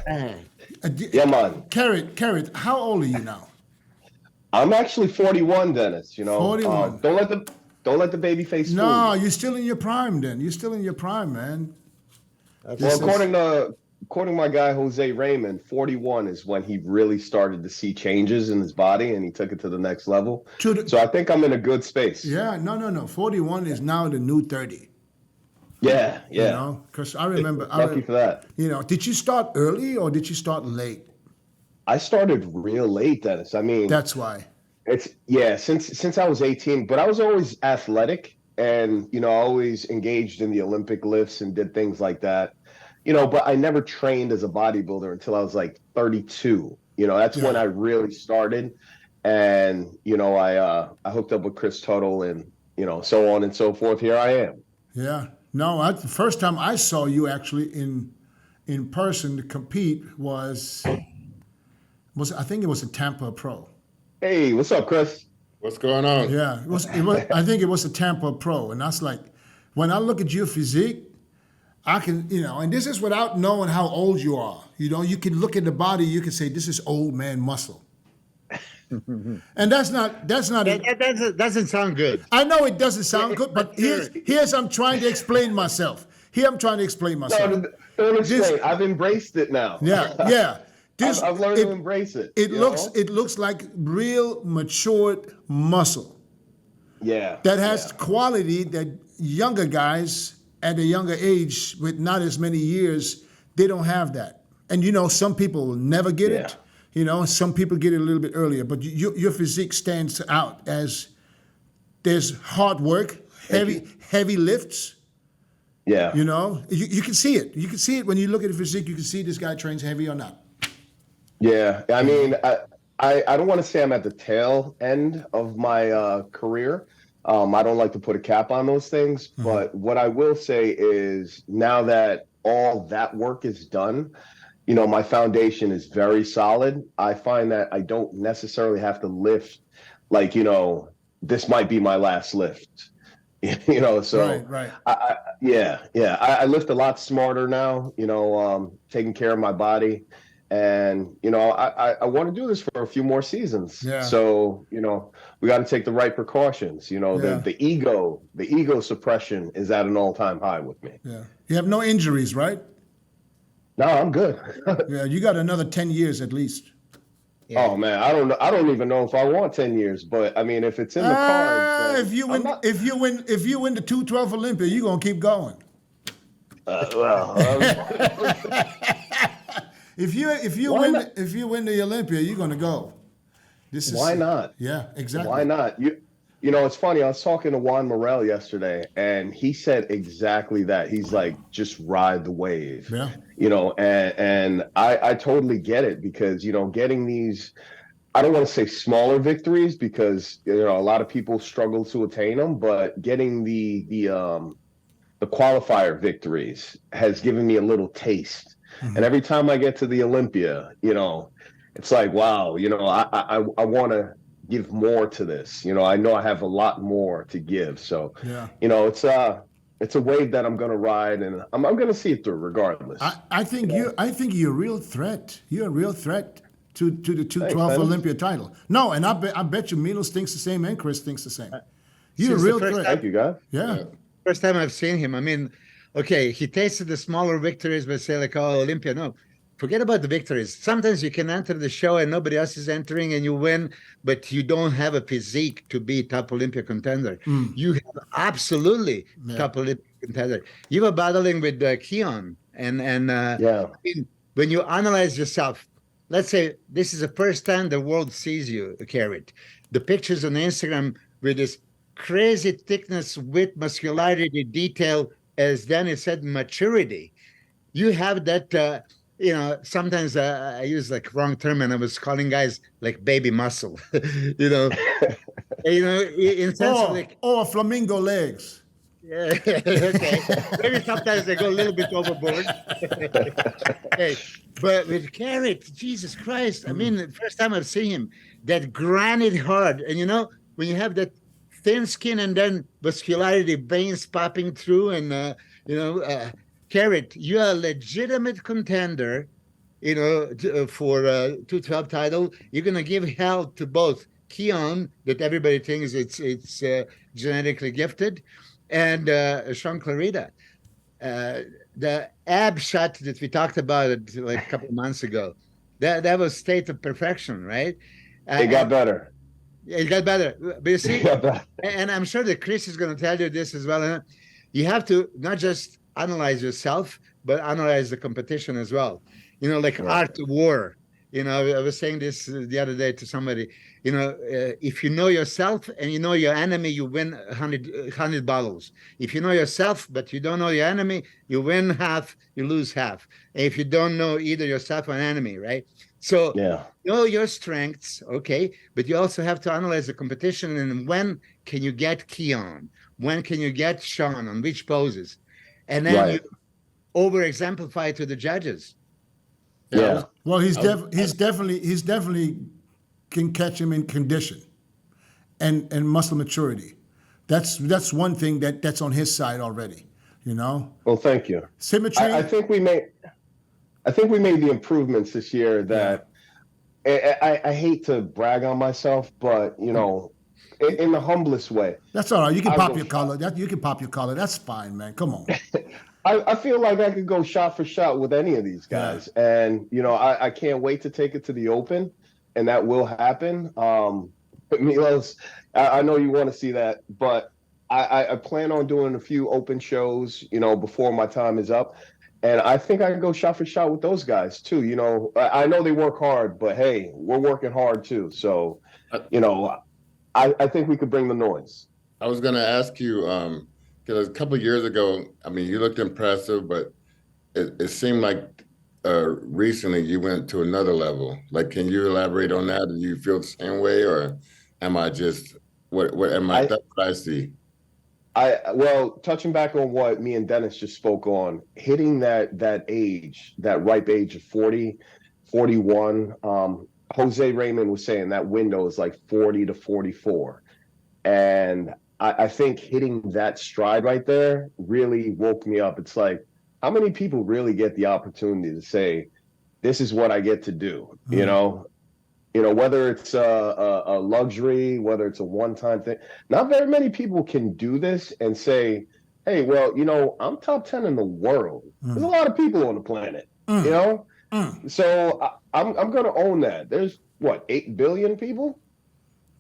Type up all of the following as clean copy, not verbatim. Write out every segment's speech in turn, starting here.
Yeah, man. Kerrith, how old are you now? I'm actually 41, Dennis. 41. Don't let the baby face fool No, you. you're still in your prime then. You're still in your prime, man. Well, This is, according to my guy Jose Raymond, 41 is when he really started to see changes in his body, and he took it to the next level. to the, So I think I'm in a good space. yeah, no. 41 is now the new 30. Yeah, You yeah. know, because I remember, Lucky for that. did you start early or did you start late? I started real late, Dennis. I mean, That's why. it's yeah, since I was 18, but I was always athletic and always engaged in the Olympic lifts and did things like that. But I never trained as a bodybuilder until I was like 32. That's when I Yeah, really started. And I hooked up with Chris Tuttle and so on and so forth. Here I am. yeah. No, the first time I saw you actually in person to compete was I think it was a Tampa Pro. Hey, what's up, Chris? What's going on? Yeah, it was. I think it was a Tampa Pro, and that's like, when I look at your physique, I can, and this is without knowing how old you are. You can look at the body, you can say this is old man muscle, and that's not. That doesn't sound good. I know it doesn't sound good, but here's I'm trying to explain myself. Here I'm trying to explain myself. No, don't explain. I've embraced it now. Yeah. I've learned to embrace it. It looks like real matured muscle Yeah. that has quality that younger guys at a younger age with not as many years, they don't have that. And some people will never get it. Some people get it a little bit earlier, but your physique stands out as there's hard work, heavy lifts. Yeah. You can see it. You can see it when you look at the physique. You can see this guy trains heavy or not. Yeah, I mean, I don't want to say I'm at the tail end of my career. I don't like to put a cap on those things, but what I will say is now that all that work is done, my foundation is very solid. I find that I don't necessarily have to lift like, this might be my last lift. So Right. I lift a lot smarter now, taking care of my body. And, I want to do this for a few more seasons. Yeah. So, we got to take the right precautions. The ego suppression is at an all-time high with me. Yeah. You have no injuries, right? No, I'm good. Yeah, you got another 10 years at least. Yeah. Oh man, I don't know. I don't even know if I want 10 years, but I mean, if it's in the cards, If you win, if you win the 212 Olympia, you're gonna keep going. If you win the Olympia, you're gonna go. Why not? Yeah, exactly. Why not? It's funny. I was talking to Juan Morel yesterday, and he said exactly that. He's like, just ride the wave. Yeah. And I totally get it because getting these, I don't want to say smaller victories because a lot of people struggle to attain them, but getting the qualifier victories has given me a little taste. And every time I get to the Olympia, it's like, wow, I want to give more to this. I know I have a lot more to give. So, Yeah. It's a wave that I'm going to ride, and I'm going to see it through regardless. I think you're a real threat. You're a real threat to the 212 Thanks, Olympia title. No, and I bet you Milos thinks the same and Chris thinks the same. You're a Since the real first threat. Thank you, guys. Yeah. First time I've seen him, I mean, okay, he tasted the smaller victories, but say like, oh, Olympia. No, forget about the victories. Sometimes you can enter the show and nobody else is entering and you win, but you don't have a physique to be top Olympia contender. You have absolutely top Olympia contender. You were battling with KEONE, and Yeah. I mean, when you analyze yourself, let's say this is the first time the world sees you, Kerrith. The pictures on Instagram with this crazy thickness, width, muscularity, detail, as Danny said, maturity. You have that, sometimes I use like wrong term and I was calling guys like baby muscle, in sense of like, Or flamingo legs. yeah, okay. Maybe sometimes they go a little bit overboard. Hey, but with Kerrith, Jesus Christ, I mean, the first time I've seen him, that granite hard, and when you have that thin skin and then muscularity, veins popping through, and Kerrith, you're a legitimate contender for 212 title. You're going to give hell to both KEONE, that everybody thinks it's genetically gifted, and SHAUN. The ab shot that we talked about it like a couple of months ago, that was state of perfection, right? It got better. It got better. But you see, It got better. and I'm sure that Chris is going to tell you this as well. You have to not just analyze yourself, but analyze the competition as well. Like art of war. I was saying this the other day to somebody. If you know yourself and you know your enemy, you win 100 battles. If you know yourself, but you don't know your enemy, you win half, you lose half. And if you don't know either yourself or an enemy, right? So know your strengths, okay, but you also have to analyze the competition, and when can you get KEONE? When can you get SHAUN on which poses? And then you over-exemplify to the judges. Yeah. Well, he's definitely can catch him in condition and muscle maturity. That's one thing that's on his side already. Well, thank you. Symmetry. I think we made the improvements this year that I hate to brag on myself, but in the humblest way. That's all right. You can pop your collar. You can pop your collar. That's fine, man. Come on. I feel like I could go shot for shot with any of these guys. Yeah. And, I can't wait to take it to the Open, and that will happen. Milos, I know you want to see that, but I plan on doing a few Open shows, before my time is up. And I think I can go shot for shot with those guys, too. I know they work hard, but, hey, we're working hard, too. So, I think we could bring the noise. I was going to ask you, because a couple of years ago, you looked impressive, but it seemed like recently you went to another level. Like, can you elaborate on that? Do you feel the same way, or am I just that's what I see? Well, touching back on what me and Dennis just spoke on, hitting that age, that ripe age of 40, 41. Jose Raymond was saying that window is like 40 to 44, and I think hitting that stride right there really woke me up. It's like, how many people really get the opportunity to say, this is what I get to do? Whether it's a luxury, whether it's a one-time thing, not very many people can do this and say, hey, well, I'm top 10 in the world. There's a lot of people on the planet, So I'm going to own that. There's 8 billion people,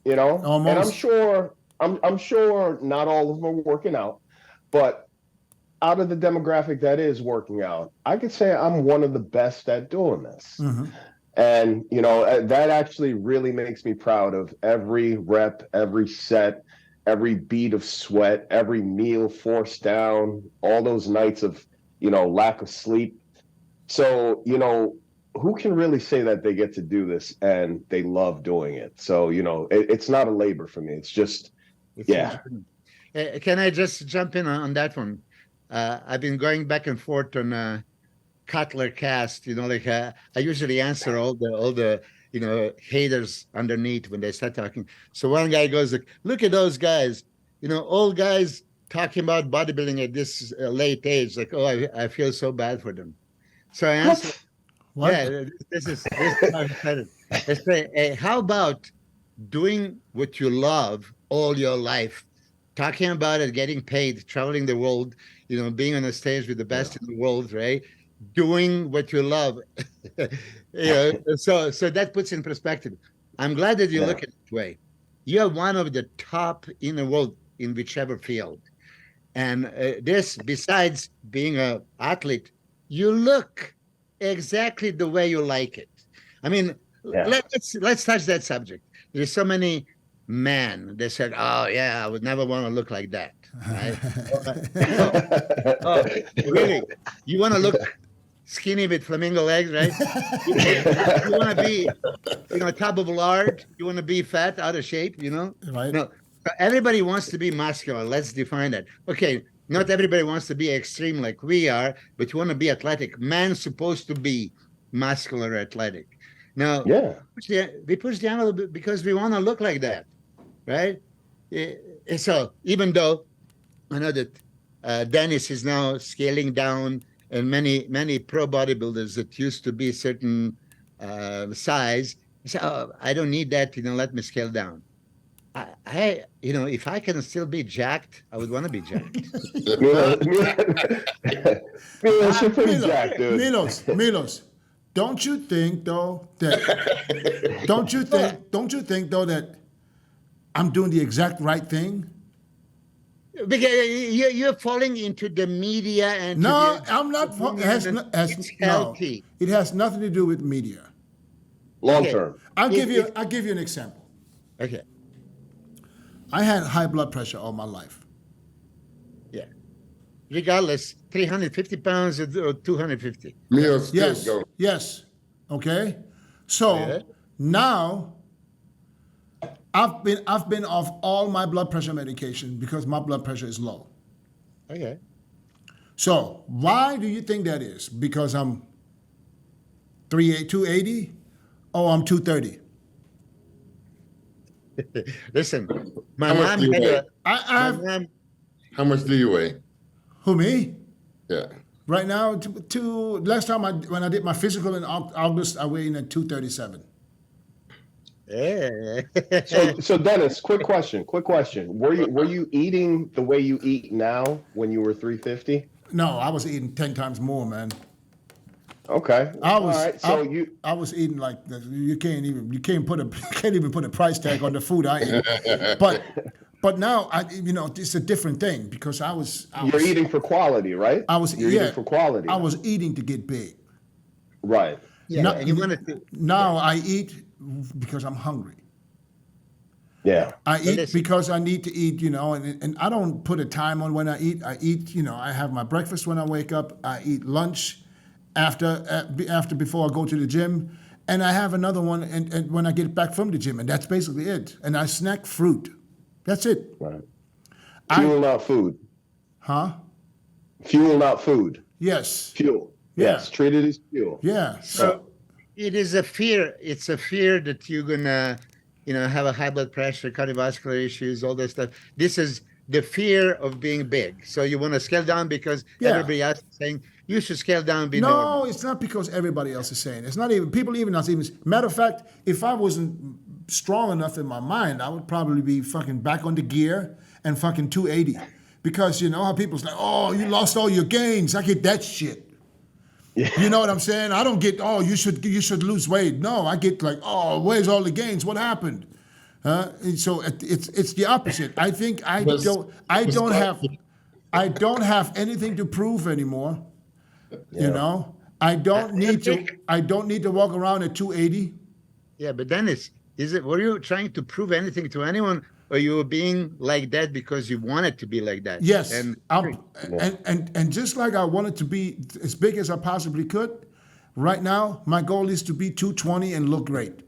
Almost. And I'm sure not all of them are working out, but out of the demographic that is working out, I could say I'm one of the best at doing this. Mm-hmm. And, that actually really makes me proud of every rep, every set, every bead of sweat, every meal forced down, all those nights of, lack of sleep. So, who can really say that they get to do this and they love doing it? So, it's not a labor for me. It's just, Can I just jump in on that one? I've been going back and forth on Cutler cast. I usually answer all the haters underneath when they start talking. So one guy goes like, "Look at those guys, old guys talking about bodybuilding at this late age. Like, oh, I feel so bad for them." So I answer, what? Yeah, this is how I said it. I say, hey, how about doing what you love all your life, talking about it, getting paid, traveling the world, being on a stage with the best in the world, right? Doing what you love. So that puts in perspective. I'm glad that you look at it that way. You're one of the top in the world in whichever field. And this, besides being an athlete, you look exactly the way you like it. Let's touch that subject. There's so many men that said, "Oh yeah, I would never want to look like that." Right? Really? You want to look skinny with flamingo legs, right? You want to be, top of lard. You want to be fat, out of shape, Right. No, everybody wants to be muscular. Let's define that. Okay, not everybody wants to be extreme like we are, but you want to be athletic. Man's supposed to be muscular, athletic. Now, we push the envelope because we want to look like that, right? So even though I know that Dennis is now scaling down and many pro bodybuilders that used to be a certain size say, "Oh, I don't need that. Let me scale down." If I can still be jacked, I would want to be jacked. Milos, you're pretty jacked, dude. Milos, don't you think though that I'm doing the exact right thing? Because you're falling into the media and No, I'm not. It's healthy. It has nothing to do with media. Long term. I'll give you an example. Okay. I had high blood pressure all my life. Yeah. Regardless, 350 pounds or 250. Milos, Yes. go. Yes. Okay. So Yeah. now I've been off all my blood pressure medication because my blood pressure is low. Okay. So why do you think that is? Because I'm 280 or I'm 230? Listen, my How much mom do you had weigh? a. My mom, How much do you weigh? Who, me? Yeah. Right now, last time when I did my physical in August, I weighed in at 237. yeah. So Dennis, quick question. Were you eating the way you eat now when you were 350? No, I was eating 10 times more, man. Okay. I was. All right. So you. I was eating like you can't even put a price tag on the food I eat. But now it's a different thing because You're eating for quality, right? You're eating for quality. I was eating to get big. Right. Yeah, and you wanted to. Now I eat because I'm hungry. Yeah. I eat listen. because I need to eat, and I don't put a time on when I eat. I eat, I have my breakfast when I wake up. I eat lunch before I go to the gym, and I have another one and when I get back from the gym, and that's basically it. And I snack fruit. That's it. Right. Fuel, not food. Huh? Fuel, not food. Yes. Fuel. Yeah. Yes. Treat it as fuel. Yeah. So it is a fear. It's a fear that you're gonna, have a high blood pressure, cardiovascular issues, all that stuff. This is the fear of being big. So you want to scale down because everybody else is saying you should scale down. Be normal. No, it's not because everybody else is saying it. It's not even people even not even. Matter of fact, if I wasn't strong enough in my mind, I would probably be fucking back on the gear and fucking 280. Because you know how people's like, oh, you lost all your gains. I get that shit. Yeah. You know what I'm saying? I don't get, oh, you should lose weight. No, I get like, oh, where's all the gains? What happened? And so it's the opposite. I think I don't have anything to prove anymore. Yeah. You know, I don't need to walk around at 280. Yeah, but Dennis, were you trying to prove anything to anyone, or you were being like that because you wanted to be like that? Yes, And and just like I wanted to be as big as I possibly could, right now my goal is to be 220 and look great.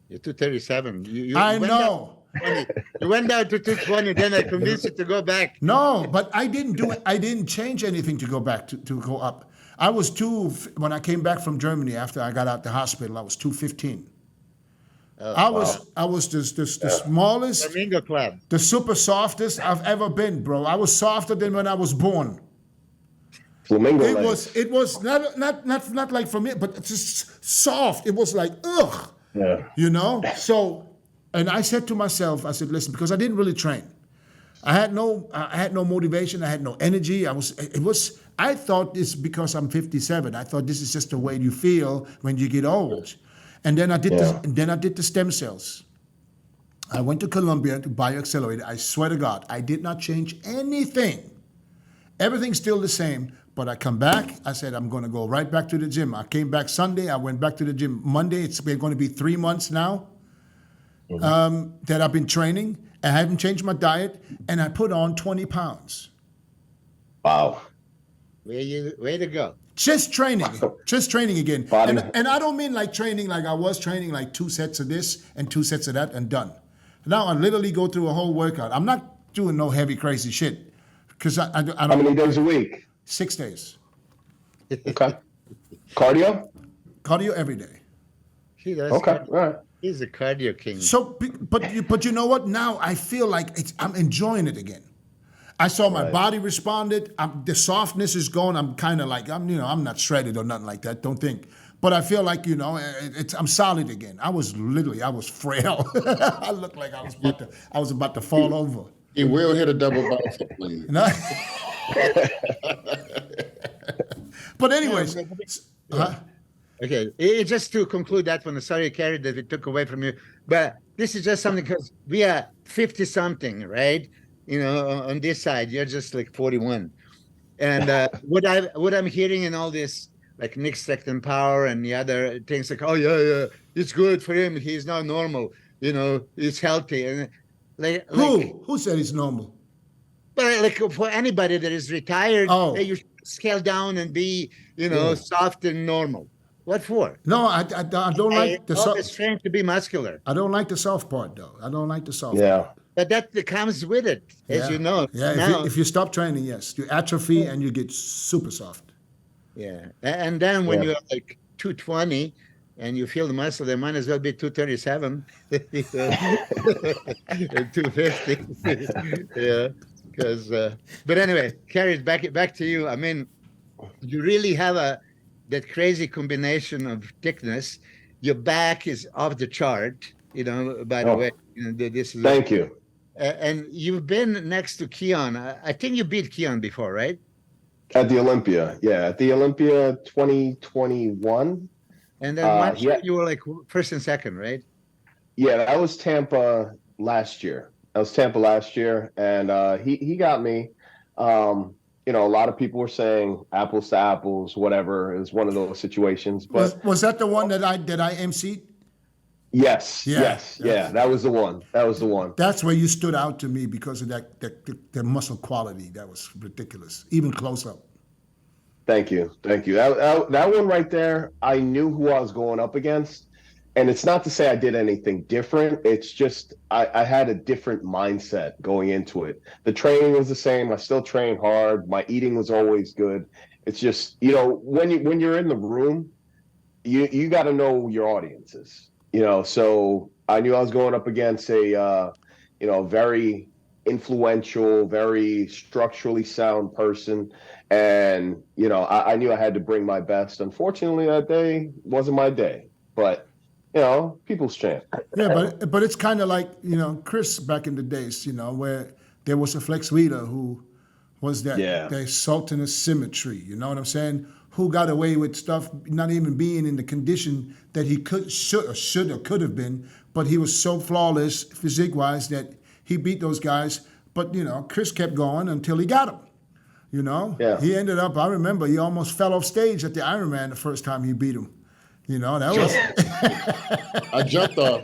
you're 237. You I went know. down- You went down to 220, then I convinced you to go back. No, but I didn't change anything to go back to go up. I was when I came back from Germany after I got out the hospital. I was 215. I was the smallest, Flamingo Club. the super softest I've ever been, bro. I was softer than when I was born. Flamingo It legs. was not like for me, but it's just soft. It was like ugh. Yeah. You know? So, and I said to myself, I said, listen, because I didn't really train. I had no motivation. I had no energy. I thought this because I'm 57. I thought this is just the way you feel when you get old. And then I did the stem cells. I went to Colombia to bioaccelerate. I swear to God, I did not change anything. Everything's still the same. But I come back, I said, I'm going to go right back to the gym. I came back Sunday, I went back to the gym Monday. It's been going to be 3 months now that I've been training. I haven't changed my diet, and I put on 20 pounds. Wow. Way to go. Just training again. Body. And I don't mean like training like I was training like 2 sets of this and 2 sets of that and done. Now I literally go through a whole workout. I'm not doing no heavy, crazy shit. Because I don't. How many days a week? 6 days. Okay. Cardio? Cardio every day. Okay. All right. He's a cardio king. So, but you know what? Now I feel like I'm enjoying it again. I saw my Right. body responded. The softness is gone. I'm kind of like, I'm not shredded or nothing like that. Don't think. But I feel like, I'm solid again. I was frail. I looked like I was about to fall over. He will hit a double bicep on you. No? But anyways, Okay, just to conclude that one, sorry, Kerry, that we took away from you, but this is just something because we are 50-something, right? On this side, you're just like 41. And what I'm hearing in all this, like Nick Stockton Power and the other things, like, oh, yeah, it's good for him. He's not normal. He's healthy. And who said he's normal? But like for anybody that is retired, Oh. you should scale down and be, soft and normal. What for? No, I don't like the soft. It's trying to be muscular. I don't like the soft part though. I don't like the soft Yeah. part. But that comes with it, as you know. Yeah, Now, if you stop training, yes, you atrophy and you get super soft. yeah. And then when Yeah. you're like 220 and you feel the muscle, they might as well be 237 and 250. Yeah. Because, but anyway, Kerry, back to you. I mean, you really have that crazy combination of thickness. Your back is off the chart, by the way. This is Thank you. and you've been next to Keone. I think you beat Keone before, right? At the Olympia. Yeah, at the Olympia 2021. And then yeah. you were like first and second, right? Yeah, that was Tampa last year. And he got me. A lot of people were saying apples to apples, whatever. It was one of those situations. But Was that the one that I emceed? yes, Yeah, yes, yeah, that was the one. That's where you stood out to me because of the muscle quality. That was ridiculous, even close up. Thank you. That one right there, I knew who I was going up against. And it's not to say I did anything different. It's just I had a different mindset going into it. The training was the same. I still trained hard. My eating was always good. It's just, when you're in the room, you got to know your audiences. So I knew I was going up against a very influential, very structurally sound person. And, I knew I had to bring my best. Unfortunately, that day wasn't my day. But people's champ. Yeah, but it's kind of like, Chris back in the days, where there was a Flex Wheeler who was the sultan of symmetry, you know what I'm saying? Who got away with stuff not even being in the condition that he should or could have been, but he was so flawless physique-wise that he beat those guys. But, Chris kept going until he got him. Yeah. He ended up, I remember, he almost fell off stage at the Ironman the first time he beat him. That was. I jumped off.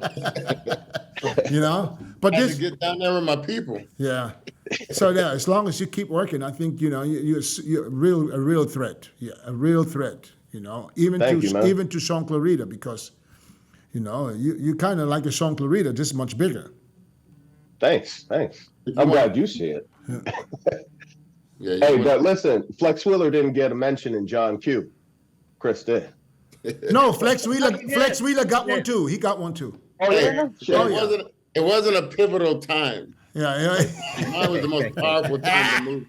But I had this. to get down there with my people. Yeah. So yeah, as long as you keep working, I think you're a real threat. Yeah, a real threat. Even Thank you, man. even to Sean Clarita because, you kind of like a Sean Clarita, just much bigger. Thanks. I'm glad you see it. Yeah, Hey, but listen, Flex Wheeler didn't get a mention in John Q. Chris did. No, Flex Wheeler got one too. He got one too. Oh yeah. It wasn't a pivotal time. Yeah. Mine was the most powerful time to move.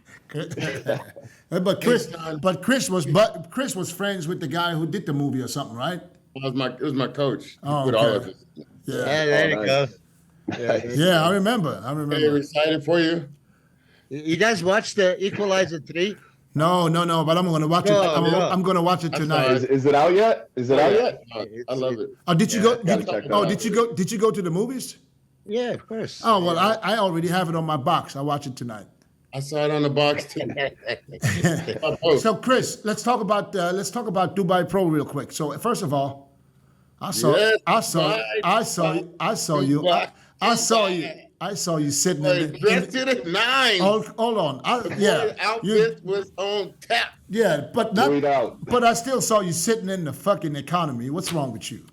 But Chris was friends with the guy who did the movie or something, right? It was my coach. Oh, with okay. all of it. Yeah. There you go. Yeah, I remember. Are you excited for you? You guys watch the Equalizer 3? No, but I'm going to watch it. I'm going to watch it tonight. Is it out yet? I love it. Oh, did you go? gotta check that out. Did you go to the movies? Yeah, of course. Oh well, I already have it on my box. I'll watch it tonight. I saw it on the box too. So Chris, let's talk about Dubai Pro real quick. So first of all, I saw you sitting in Dressed to the nines. Hold on. Outfit was on tap. Yeah, but Bleed out. But I still saw you sitting in the fucking economy. What's wrong with you?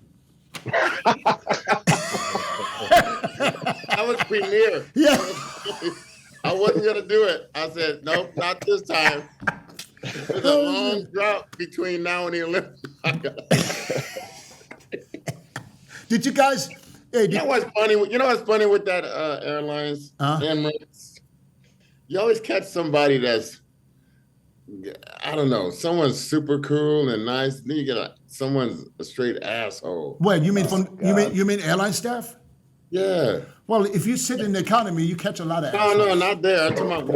I was premier. Yeah. I wasn't gonna do it. I said, nope, not this time. There's a long drought between now and the Olympics. Did you guys? Hey, You know what's funny with that airlines, Emirates? you always catch somebody that's, I don't know, someone's super cool and nice. Then you get someone's a straight asshole. Well, you mean God. you mean airline staff? Yeah. Well, if you sit in the economy, you catch a lot of No, assholes. not there. I'm talking about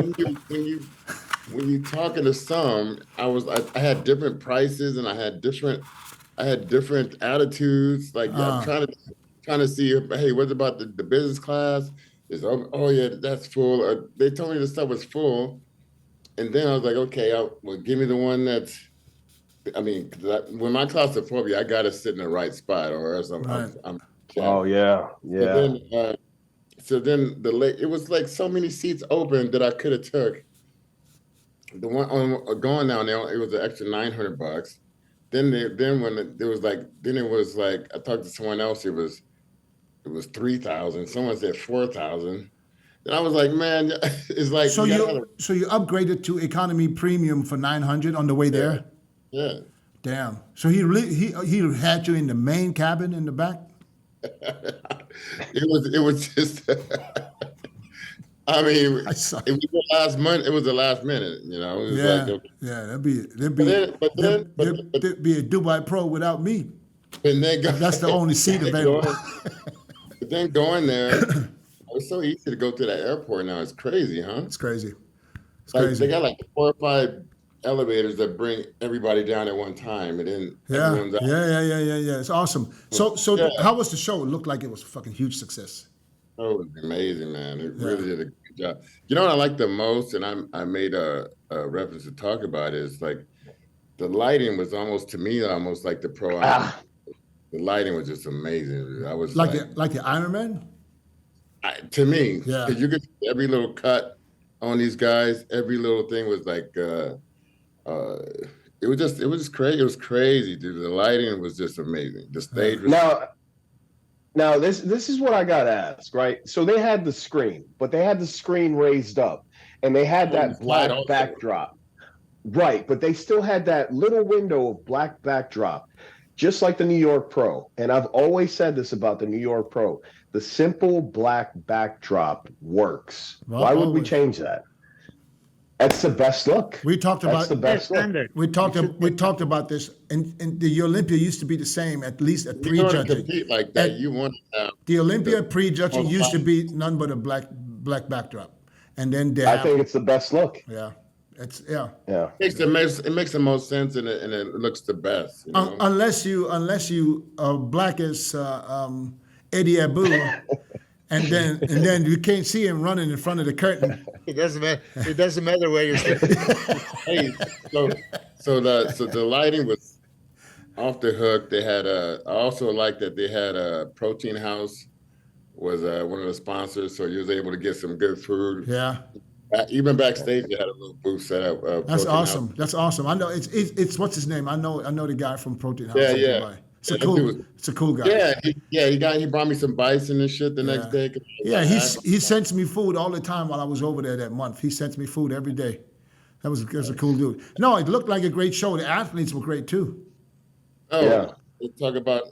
when you talking to some. I had different prices and I had different attitudes. Like I'm trying to see if, hey, what about the business class? Is oh yeah, that's full. Or they told me the stuff was full, and then I was like, okay, well, give me the one that's. I mean, when my claustrophobia, I got to sit in the right spot, or else I'm Oh yeah, yeah. So then it was like so many seats open that I could have took. The one on going down there, it was an extra $900. Then it was like I talked to someone else. It was 3,000. Someone said 4,000. And I was like, man, it's like So you upgraded to economy premium for 900 on the way there. Yeah. Damn. So he had you in the main cabin in the back. It was just. I mean, it was the last month. It was the last minute, you know. It was That'd be a Dubai Pro without me. And then That's the only seat available. But then going there, it was so easy to go to that airport now. It's crazy, huh? It's crazy. It's Like crazy. they got like 4 or 5 elevators that bring everybody down at one time, and then everyone's out. Yeah. It's awesome. So how was the show? It looked like it was a fucking huge success. Oh, it was amazing, man. It really did a good job. You know what I like the most, and I made a reference to talk about, is like the lighting was almost like the pro. The lighting was just amazing. I was like the Iron Man. To me, Yeah. 'cause you could see every little cut on these guys. Every little thing was like, it was just crazy. It was crazy, dude. The lighting was just amazing. The stage was Now this is what I got asked, right? So they had the screen, but they had the screen raised up, and they had that black backdrop, right? But they still had that little window of black backdrop, just like the New York Pro. And I've always said this about the New York Pro: the simple black backdrop works. Why would we change that? That's the best look. We talked about the best look. We talked about this, and the Olympia used to be the same, at least at you want to pre-judging. compete like that. You want to have The Olympia pre-judging used to be none but a black backdrop, and then I think it's the best look. Yeah. it makes the most sense, and it looks the best. You know? Unless you are black as Eddie Abu, and then you can't see him running in front of the curtain. It doesn't matter. It doesn't matter where you're sitting. Hey, so the lighting was off the hook. They had I also like that they had a Protein House was one of the sponsors, so you was able to get some good food. Yeah. Even backstage, they had a little booth set up. That's Protein awesome. House. That's awesome. I know it's what's his name? I know the guy from Protein House. Yeah, in yeah. Dubai. It's a cool guy. He brought me some bison and shit the next day. Yeah, he sends me food all the time while I was over there that month. He sends me food every day. That was a cool dude. No, it looked like a great show. The athletes were great too. Oh, Yeah. let's talk about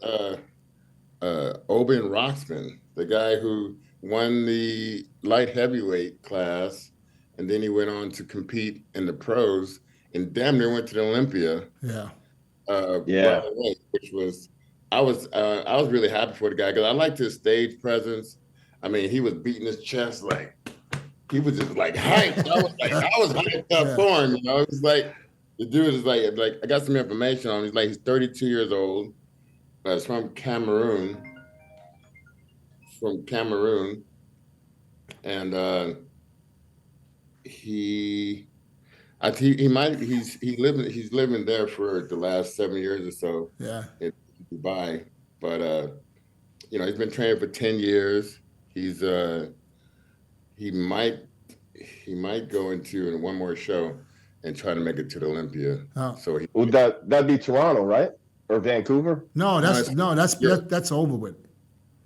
Oben Roxman, the guy who won the light heavyweight class, and then he went on to compete in the pros, and damn near went to the Olympia. Yeah. Which was I was really happy for the guy because I liked his stage presence. I mean, he was beating his chest like he was just like hyped. I was hyped up for him. You know, it was like the dude is like I got some information on him. He's 32 years old. He's from Cameroon. And he's living there for the last 7 years or so. Yeah. In Dubai, but he's been training for 10 years. He might go into one more show and try to make it to the Olympia. Oh. So Would that'd be Toronto, right? Or Vancouver? No, that's over with.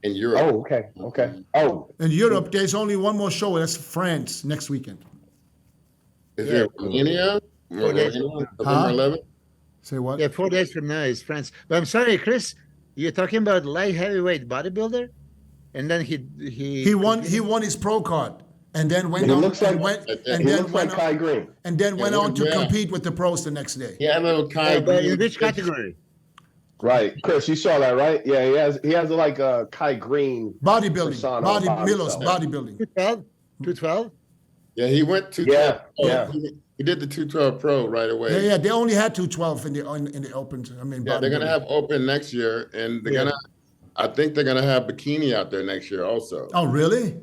In Europe. Oh, okay. Oh, In Europe, there's only one more show. That's France next weekend. Is there Romania? November 11th? Say what? Yeah, 4 days from now is France. But I'm sorry, Chris, you're talking about light heavyweight bodybuilder, and then he He won his pro card. And then went He on looks like and he then looks like went Kai on, Green. and then went on to yeah. compete with the pros the next day. He had a little Kai But in Green. which category? Right, Chris, you saw that, right? Yeah, he has like a Kai Green Bodybuilding, persona about Milos, himself. bodybuilding. 212? Yeah, he went to Yeah, yeah. He did the 212 Pro right away. Yeah, they only had 212 in the opens. I mean, Yeah, they're gonna bodybuilding. have open next year, and they're gonna. I think they're gonna have bikini out there next year also. Oh, really?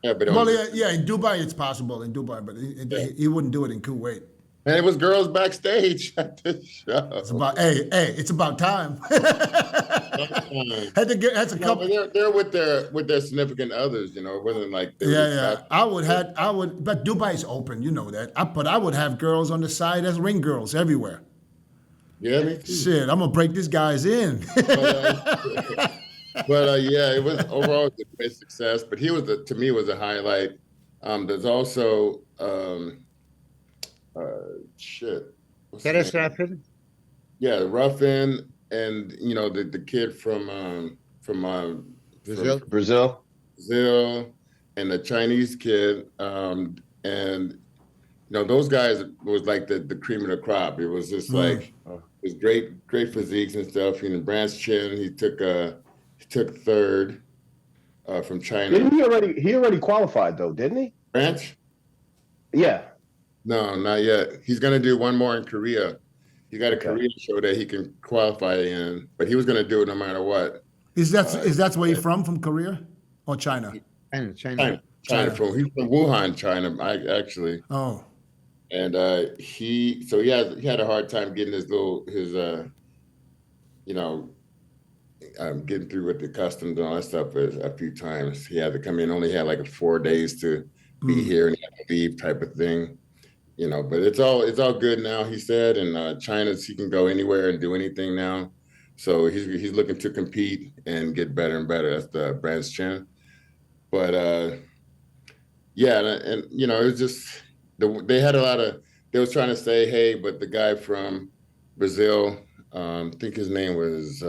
Yeah, but Well, yeah, in Dubai it's possible in Dubai, but he woun't do it in Kuwait. and it was girls backstage at the show. It's about it's about time. Had a No, couple. but they're with their significant others. You know, it wasn't like they were Yeah, just yeah. I would, but Dubai's open, you know that. But I would have girls on the side as ring girls everywhere. Yeah, me too. Shit, I'm gonna break these guys in. But yeah, it was overall a great success. But he was to me was a highlight. There's also shit. What's his Kerrith name? Rapid? Yeah, Ruffin, and you know the kid from Brazil? Brazil. Brazil, and the Chinese kid, and you know those guys was like the cream of the crop. It was just like it was great physiques and stuff. You know, Branch Chin, he took third from China. Didn't he already qualified though, didn't he? Branch? Yeah. No, not yet. He's gonna do one more in Korea. He got a Korean show that he can qualify in, but he was gonna do it no matter what. Is that where you're from Korea or China? China. China. He's from Wuhan, China. Actually. Oh, And he had a hard time getting getting through with the customs and all that stuff a few times. He had to come in, only had like 4 days to be here and he had to leave type of thing. You know, but it's all good now, he said. And China's, he can go anywhere and do anything now. So he's looking to compete and get better and better. That's the Branch Chin. But yeah, and you know, it was just they had a lot of. They was trying to say, hey, but the guy from Brazil, I think his name was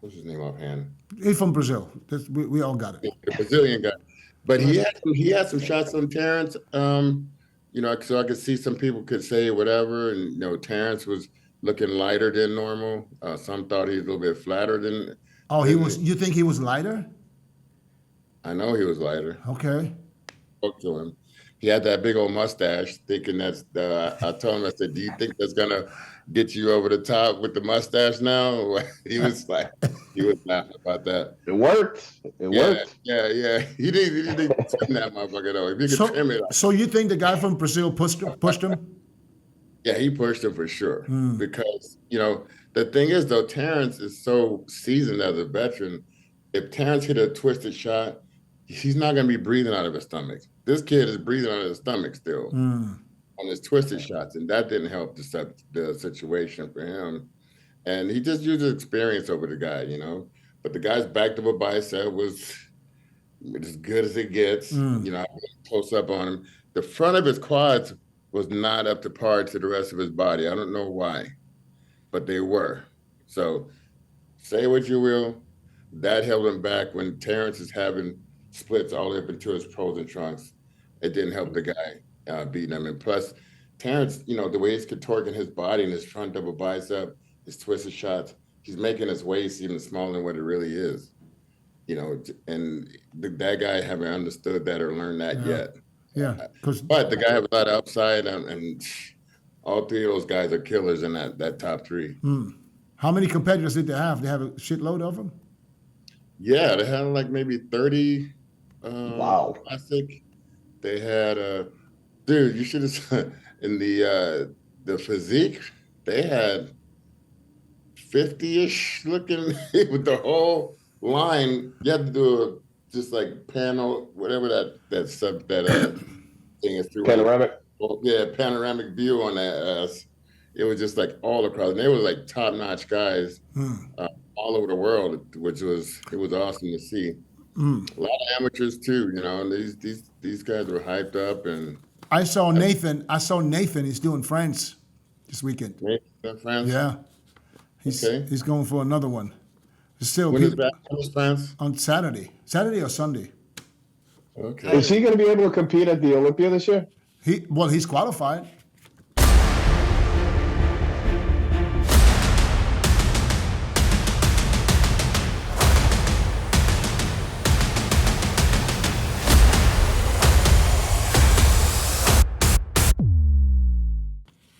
what's his name offhand? he's from Brazil. We all got it. The Brazilian guy. But he had some shots on Terrence. You know, so I could see some people could say whatever, and you know, Terrence was looking lighter than normal. Some thought he was a little bit flatter than. Oh, he was. You think he was lighter? I know he was lighter. Okay. Spoke to him. He had that big old mustache, thinking that's. I told him, I said, "Do you think that's gonna get you over the top with the mustache now?" He was laughing about that. It worked. It worked. Yeah. He didn't trim that motherfucker though. If you could trim it. So you think the guy from Brazil pushed him? Yeah, he pushed him for sure. Because, you know, the thing is, though, Terrence is so seasoned as a veteran. If Terrence hit a twisted shot, he's not going to be breathing out of his stomach. This kid is breathing out of his stomach still on his twisted shots, and that didn't help the situation for him. And he just used his experience over the guy, you know. But the guy's back double bicep was as good as it gets. You know, I was close up on him. The front of his quads was not up to par to the rest of his body. I don't know why, but they were. So say what you will, that held him back when Terrence is having splits all the way up into his pros and trunks. It didn't help the guy beating him. And plus, Terrence, you know, the way he's contorting his body and his front double bicep, his twisted shots, he's making his waist even smaller than what it really is. You know, and that guy haven't understood that or learned that yet. Yeah, But the guy has a lot of upside, and all three of those guys are killers in that top three. How many competitors did they have? They have a shitload of them? Yeah, they had like maybe 30. Wow. Classic. They had dude, you should have in the physique, they had 50-ish looking with the whole line. You had to do just like panel, whatever that thing is through. Panoramic. Yeah, panoramic view on that ass. It was just like all across. And they were like top-notch guys all over the world, which was awesome to see. A lot of amateurs too, you know. And these guys were hyped up. And I saw Nathan. He's doing France this weekend. France. Yeah, he's going for another one. There's still When is people that? France? on Saturday or Sunday. Okay. Is he going to be able to compete at the Olympia this year? He's qualified.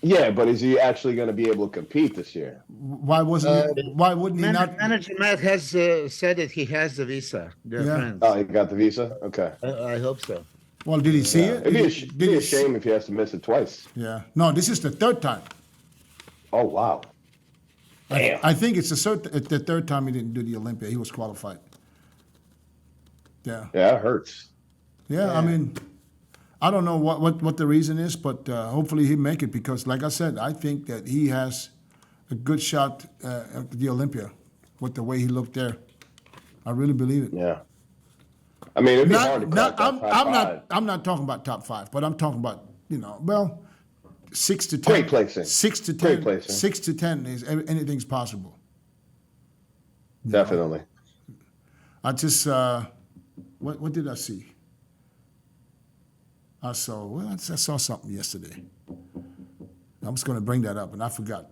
Yeah, but is he actually going to be able to compete this year? Why wouldn't he not? Manager Matt has said that he has the visa. They're Yeah. friends. Oh, he got the visa? Okay. I hope so. Well, did he see Yeah. it? It'd be a, Did be he a shame if he has to miss it twice. Yeah. No, this is the third time. Oh, wow. Damn. I think it's the third time he didn't do the Olympia. He was qualified. Yeah. Yeah, it hurts. Yeah, I mean, I don't know what the reason is, but hopefully he make it because, like I said, I think that he has a good shot at the Olympia with the way he looked there. I really believe it. Yeah. I mean, it'd be hard to crack that top five. I'm not talking about top 5, but I'm talking about 6 to 10. Great placing. 6 to 10. Great placing. 6 to 10 is anything's possible. Definitely. I just what did I see? I saw something yesterday. I was going to bring that up, and I forgot.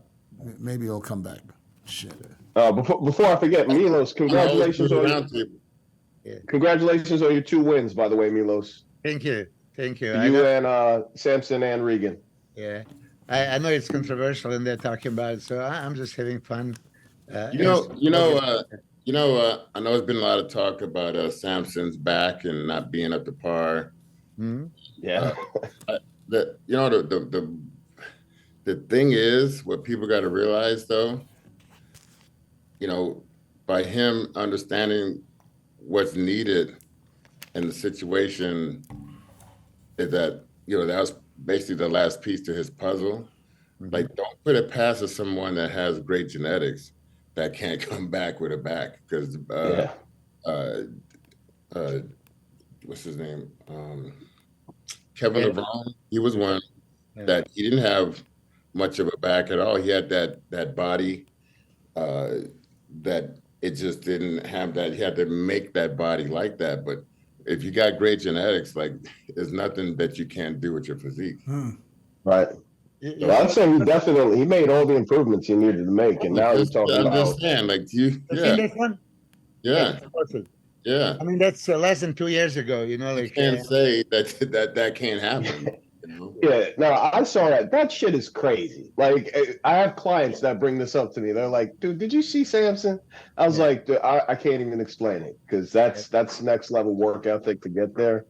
Maybe it'll come back. Shit. Before I forget, Milos, congratulations on Yeah. congratulations on your 2 wins, by the way, Milos. Thank you. You and Samson and Regan. Yeah. I know it's controversial and they're talking about it, so I'm just having fun. I know there's been a lot of talk about Samson's back and not being up to par. Hmm? Yeah. The thing is, what people got to realize though, by him understanding what's needed in the situation, is that that was basically the last piece to his puzzle. Like, don't put it past someone that has great genetics that can't come back with a back, because what's his name? Kevin LeBron, he was one that he didn't have much of a back at all. He had that body that it just didn't have that. He had to make that body like that. But if you got great genetics, like, there's nothing that you can't do with your physique. Right. Well, I'd say he made all the improvements he needed to make, and now he's talking about. Understand, like Seen this one? yeah. I mean, that's less than 2 years ago. You can't say that can't happen. Yeah, no, I saw that. That shit is crazy. Like, I have clients that bring this up to me. They're like, "Dude, did you see Samson?" I was like, "Dude, I can't even explain it, because that's next level work ethic to get there."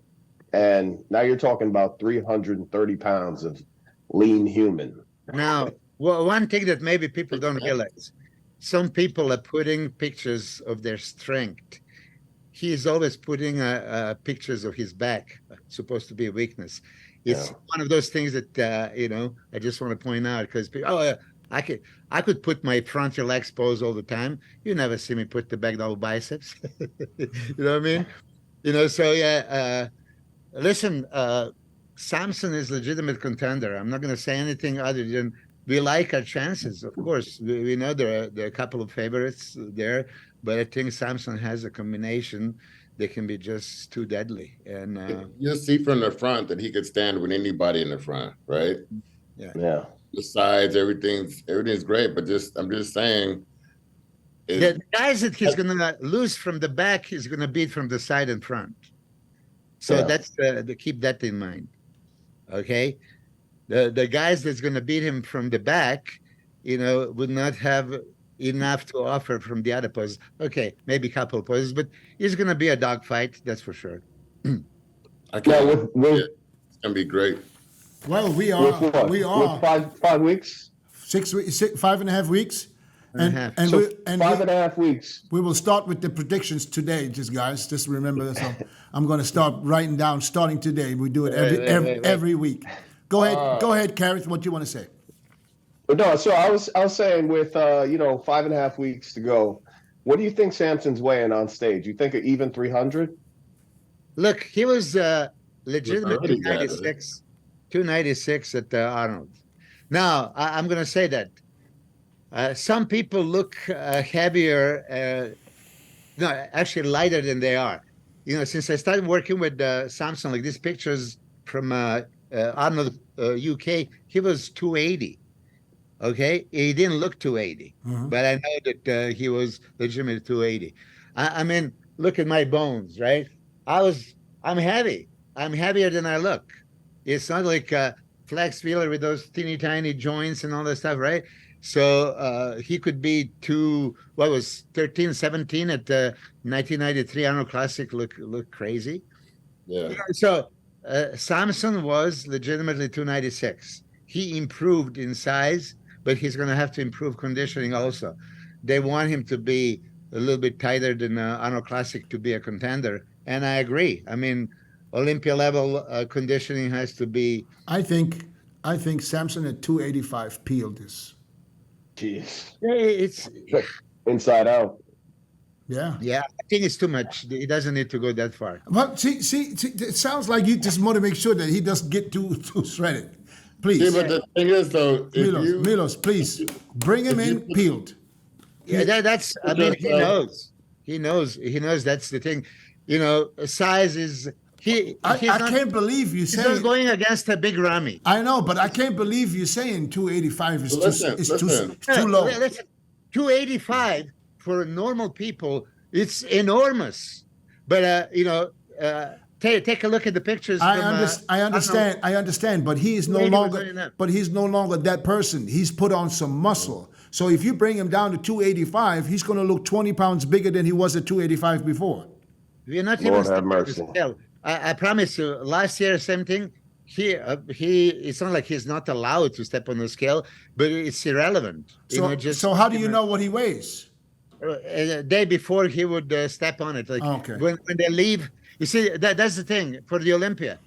And now you're talking about 330 pounds of lean human. Now, one thing that maybe people don't realize, some people are putting pictures of their strength. He is always putting pictures of his back, supposed to be a weakness. It's one of those things that I just want to point out, because I could put my frontal legs pose all the time. You never see me put the back double biceps. You know what I mean? So listen, Samson is legitimate contender. I'm not going to say anything other than we like our chances. Of course, we know there are a couple of favorites there, but I think Samson has a combination that can be just too deadly. And you'll see from the front that he could stand with anybody in the front, right? Yeah. The sides, everything's great, but I'm just saying. The guys that he's going to lose from the back, he's going to beat from the side and front. So that's keep that in mind. Okay, the guys that's going to beat him from the back, would not have enough to offer from the other poses. Okay, maybe a couple of poses, but it's going to be a dogfight, that's for sure. It's going to be great. Well, we are with 5 weeks, 6 weeks, 5.5 weeks, and 5.5 weeks. We will start with the predictions today, guys. Just remember this. I'm going to start writing down starting today. We do it every week. Go ahead, Kerrith. What do you want to say? No, so I was saying with 5.5 weeks to go, what do you think Samson's weighing on stage? You think an even 300? Look, he was legitimate 296 at Arnold. Now I'm going to say that some people look heavier, no, actually lighter than they are. since I started working with Samson, like these pictures from Arnold, UK, he was 280. Okay, he didn't look 280, but I know that he was legitimately 280. I mean, look at my bones, right? I'm heavy. I'm heavier than I look. It's not like Flex Wheeler with those teeny tiny joints and all that stuff, right? So he could be 13, 17 at the 1993 Arnold Classic. Look crazy. Yeah. So Samson was legitimately 296. He improved in size, but he's going to have to improve conditioning also. They want him to be a little bit tighter than Arnold Classic to be a contender, and I agree. I mean, Olympia level conditioning has to be. I think Samson at 285 peeled this. Jeez. It's Inside out. Yeah. yeah. I think it's too much. He doesn't need to go that far. Well, see, it sounds like you just want to make sure that he doesn't get too shredded. Please, See, but the thing is, though, if Milos, please bring him in peeled. Yeah, that's. I mean, he knows. He knows that's the thing. Size is. I can't believe you He's not saying. going against a big Rami. I know, but I can't believe you saying 285 is Listen. too low. Listen, 285 for normal people, it's enormous. But take a look at the pictures. I from, understand, but he is no 280 was longer. not enough. But he's no longer that person. He's put on some muscle. So if you bring him down to 285, he's going to look 20 pounds bigger than he was at 285 before. We're not Lord even have mercy. still. I promise you. Last year, same thing. He. It's not like he's not allowed to step on the scale, but it's irrelevant. So how do you know what he weighs? A day before he would step on it. Like Okay. when they leave. You see, that's the thing for the Olympia.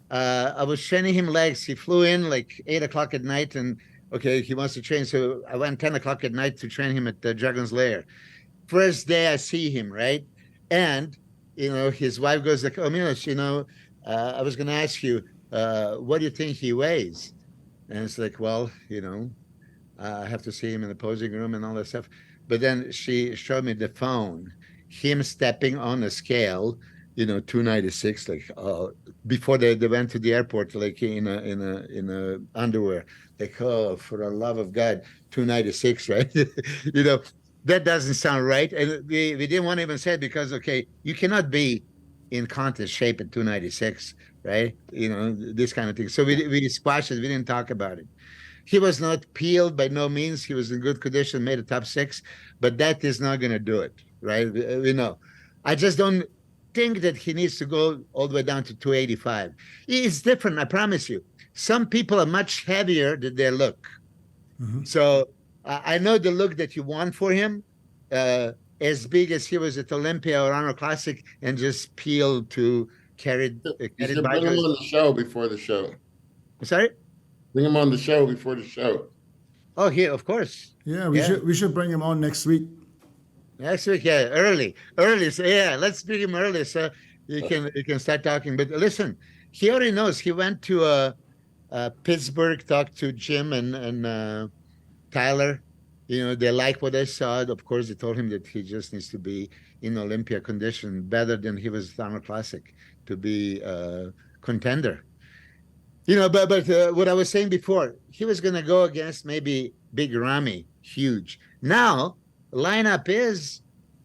I was training him legs. He flew in like 8 o'clock at night, and okay, he wants to train. So I went 10 o'clock at night to train him at the Dragon's Lair. First day I see him, right? And his wife goes like, "Oh, Milos, I was going to ask you, what do you think he weighs?" And it's like, well, I have to see him in the posing room and all that stuff. But then she showed me the phone, him stepping on the scale, 296, like before they went to the airport, like in a underwear, like, oh, for the love of God, 296, right? That doesn't sound right. And we didn't want to even say it because, okay, you cannot be in contest shape at 296, right? This kind of thing. So we squashed it. We didn't talk about it. He was not peeled by no means. He was in good condition, made a top 6, but that is not going to do it, right? We know. I just don't think that he needs to go all the way down to 285. It's different, I promise you. Some people are much heavier than they look. Mm-hmm. So I know the look that you want for him, as big as he was at Olympia or Arnold Classic, and just peel to carry. Bring him on the show before the show. Sorry? Bring him on the show before the show. Oh, yeah, of course. Yeah, we should bring him on next week. Next week, yeah, early. So yeah, let's bring him early so you can start talking. But listen, he already knows. He went to Pittsburgh, talked to Jim and Tyler. They like what they saw. Of course, they told him that he just needs to be in Olympia condition, better than he was at Arnold Classic, to be a contender. But what I was saying before, he was going to go against maybe Big Rami, huge. Now, lineup is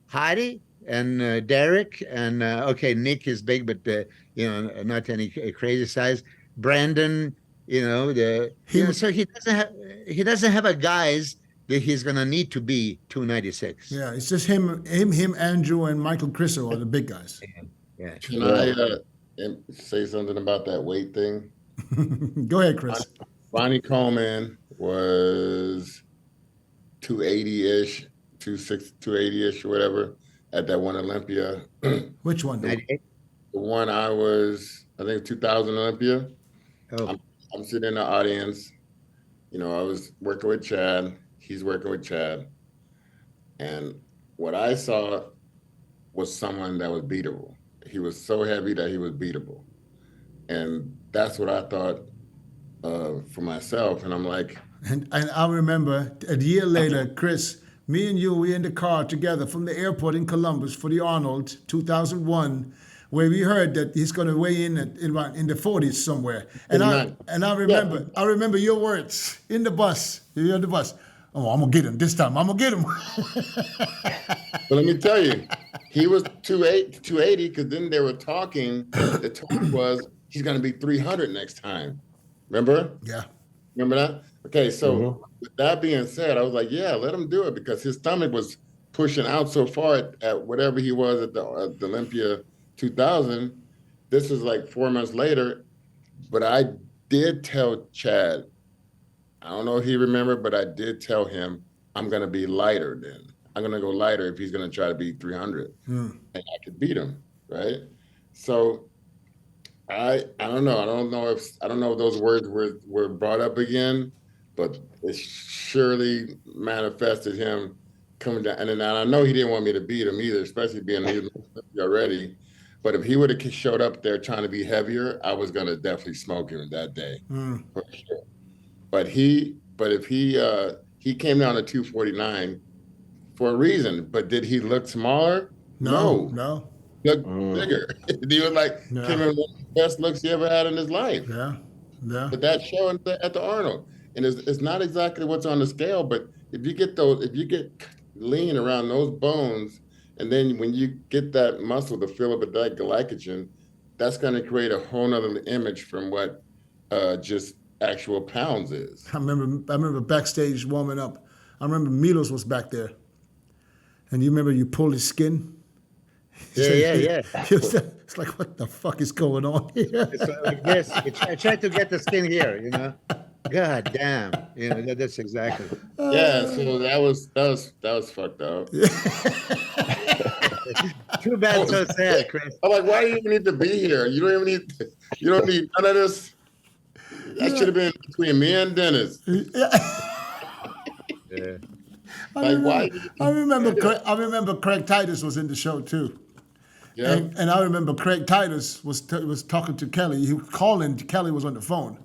Hadi and Derek, and okay, Nick is big, but not any crazy size. Brandon, so he doesn't have a guys that he's gonna need to be 296. Yeah, it's just him, Andrew, and Michael Crisso are the big guys. Yeah. Can I say something about that weight thing? Go ahead, Chris. Ronnie Coleman was 280-ish, 280-ish, or whatever, at that one Olympia. Which one? The one I think 2000 Olympia. Oh. I'm sitting in the audience. I was working with Chad. He's working with Chad. And what I saw was someone that was beatable. He was so heavy that he was beatable. And that's what I thought for myself. And I'm like... And I remember a year later, Chris, me and you, we in the car together from the airport in Columbus for the Arnold 2001. where we heard that he's going to weigh in in the 40s somewhere. And I remember your words in the bus. You're on the bus. Oh, I'm gonna get him this time. I'm gonna get him. But let me tell you, he was 280 because then they were talking. The talk was he's going to be 300 next time. Remember? Yeah. Remember that? Okay, so with that being said, I was like, yeah, let him do it because his stomach was pushing out so far at whatever he was at the Olympia 2000. This is like 4 months later, but I did tell Chad, I don't know if he remembered, but I did tell him I'm going to be lighter then. I'm going to go lighter if he's going to try to beat 300. And I could beat him, right? So I don't know. I don't know if those words were brought up again, but it surely manifested him coming down. And I know he didn't want me to beat him either, especially being already. But if he would have showed up there trying to be heavier, I was going to definitely smoke him that day for sure. But if he came down to 249 for a reason. But did he look smaller? No. Looked bigger. He was like came in one of the best looks he ever had in his life. Yeah. But that show at the Arnold, and it's not exactly what's on the scale. But if you get lean around those bones, and then when you get that muscle to fill up with that glycogen, that's going to create a whole nother image from what just actual pounds is. I remember backstage warming up. I remember Milos was back there, and you remember you pulled his skin. Yeah. It's like, what the fuck is going on here? It's like this. I tried to get the skin here, you know. God damn, you know that's exactly. Yeah, so that was fucked up. Too bad, so sad, Chris. I'm like, why do you even need to be here? You don't need none of this. That should have been between me and Dennis. Yeah. I remember Craig Titus was in the show too. Yeah. And I remember Craig Titus was talking to Kelly. He was calling. Kelly was on the phone.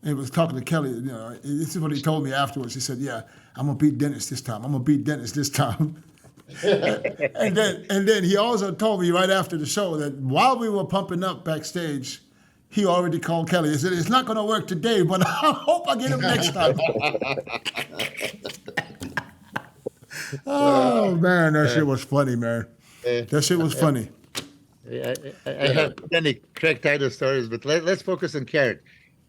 And he was talking to Kelly. You know, this is what he told me afterwards. He said, "Yeah, I'm gonna beat Dennis this time. I'm gonna beat Dennis this time." and then he also told me right after the show that while we were pumping up backstage, he already called Kelly. He said, "It's not gonna work today, but I hope I get him next time." Oh man, that shit was funny, man. That shit was funny. I have many Craig Titus stories, but let's focus on Kerrith.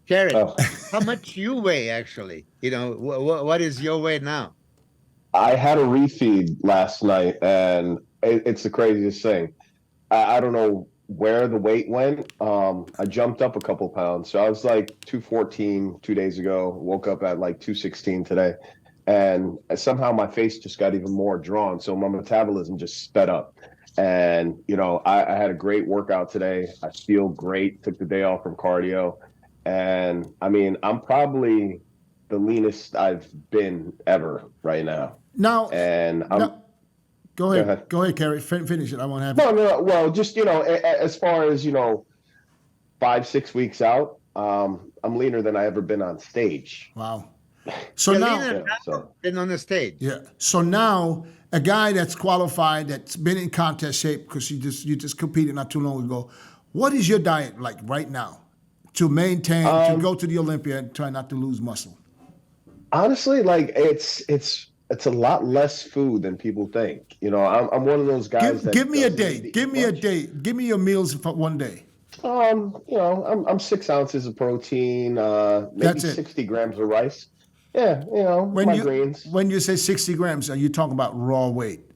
Kerrith, how much you weigh actually? You know, what is your weight now? I had a refeed last night, and it's the craziest thing. I don't know where the weight went. I jumped up a couple pounds. So I was like 214 2 days ago, woke up at like 216 today. And somehow my face just got even more drawn. So my metabolism just sped up. And, you know, I had a great workout today. I feel great. Took the day off from cardio. And I mean, I'm probably the leanest I've been ever right now. Go ahead, Kerrith. Finish it. I won't have No. Well, just, you know, as far as, you know, 5-6 weeks out, I'm leaner than I ever been on stage. Wow. So now, been on the stage. Yeah. So now, a guy that's qualified, that's been in contest shape because you just competed not too long ago. What is your diet like right now to maintain to go to the Olympia and try not to lose muscle? Honestly, like it's a lot less food than people think. You know, I'm one of those guys. Give me a day. Give me a day. Give me your meals for one day. You know, I'm 6 ounces of protein, maybe 60 grams of rice. Yeah, you know, my greens. When you say 60 grams, are you talking about raw weight?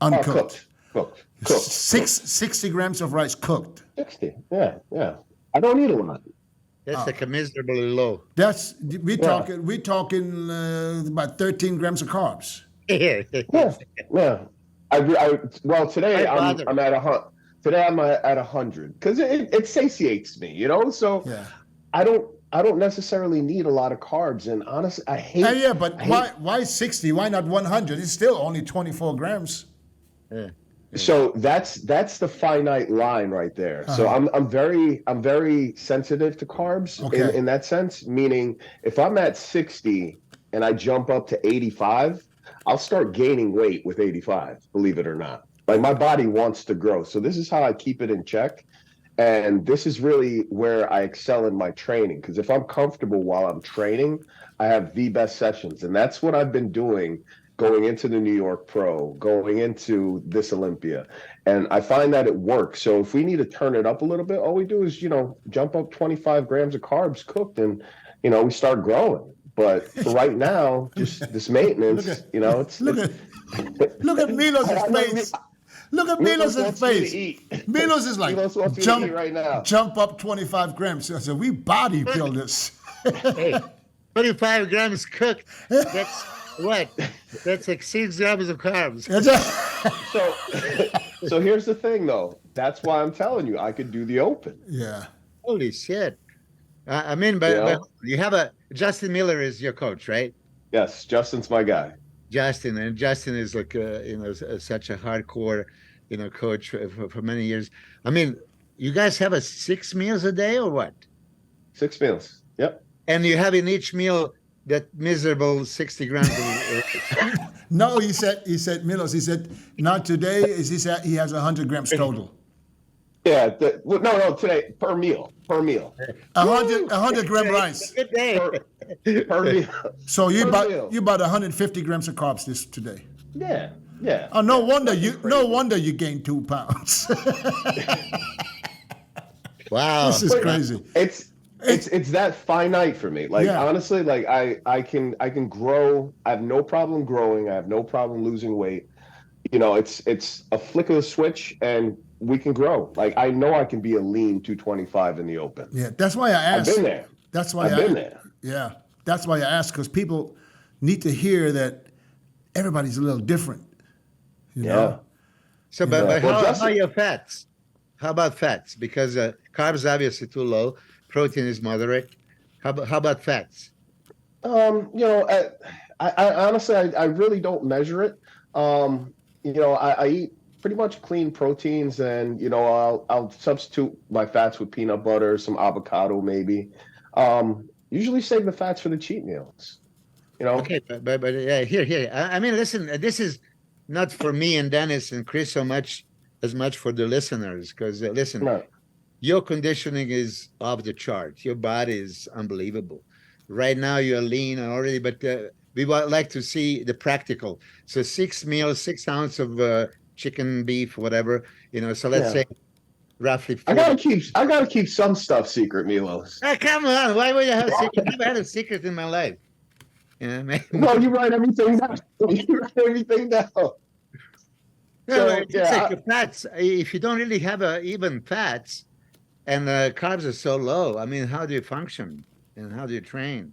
Uncooked? Cooked. 60 grams of rice cooked. 60, yeah. I don't eat a lot. That's like miserably low. We're talking about 13 grams of carbs. Yeah. Well, today I'm at 100. Today I'm at 100 because it satiates me, you know. So I don't necessarily need a lot of carbs, and honestly, I hate. Why 60? Why not 100? It's still only 24 grams. Yeah. So that's the finite line right there. So I'm very sensitive to carbs in that sense. Meaning, if I'm at 60 and I jump up to 85, I'll start gaining weight with 85. Believe it or not. Like my body wants to grow. So this is how I keep it in check. And this is really where I excel in my training. Because if I'm comfortable while I'm training, I have the best sessions. And that's what I've been doing going into the New York Pro, going into this Olympia. And I find that it works. So if we need to turn it up a little bit, all we do is, jump up 25 grams of carbs cooked and, we start growing. But for right now, just this maintenance, it's look at Milos's face. Look at Milos's face. Milos is like, Milos wants me to eat right now. Jump up 25 grams. So we bodybuilders. Hey, 25 grams cooked. That's what? That's like 6 grams of carbs. So here's the thing, though. That's why I'm telling you, I could do the open. Yeah. Holy shit. But you have Justin Miller is your coach, right? Yes, Justin's my guy. Justin is like such a hardcore coach for many years. I mean, you guys have 6 meals a day or what? 6 meals. Yep. And you have in each meal that miserable 60 grams of No, he said Milos, he said not today. He said he has 100 grams total. Yeah, no, today per meal. 100 gram rice. Good day. Per meal. So you bought 150 grams of carbs today. Yeah. Oh, no wonder you gained 2 pounds. Wow, this is crazy. It's that finite for me. Like honestly, like I can grow. I have no problem growing. I have no problem losing weight. It's a flick of the switch and we can grow. Like I know I can be a lean 225 in the open. Yeah, that's why I asked. I've been there. That's why I've been there. Yeah, that's why I asked, because people need to hear that everybody's a little different. You know? So, but how are your fats? How about fats? Because carbs obviously too low. Protein is moderate. How about fats? I honestly, I really don't measure it. I eat pretty much clean proteins, and I'll substitute my fats with peanut butter, some avocado maybe. Usually save the fats for the cheat meals. Okay, but here. I mean, listen, this is not for me and Dennis and Chris as much for the listeners, because listen, Right. Your conditioning is off the chart. Your body is unbelievable. Right now you're lean already, but we would like to see the practical. So 6 meals, 6 ounces of chicken, beef, whatever. So let's say roughly. 40. I gotta keep some stuff secret, Milos. Oh, come on! Why would you have a secret? I've never had a secret in my life. No, you write everything down. It's like the fats. If you don't really have even fats, and carbs are so low, I mean, how do you function and how do you train?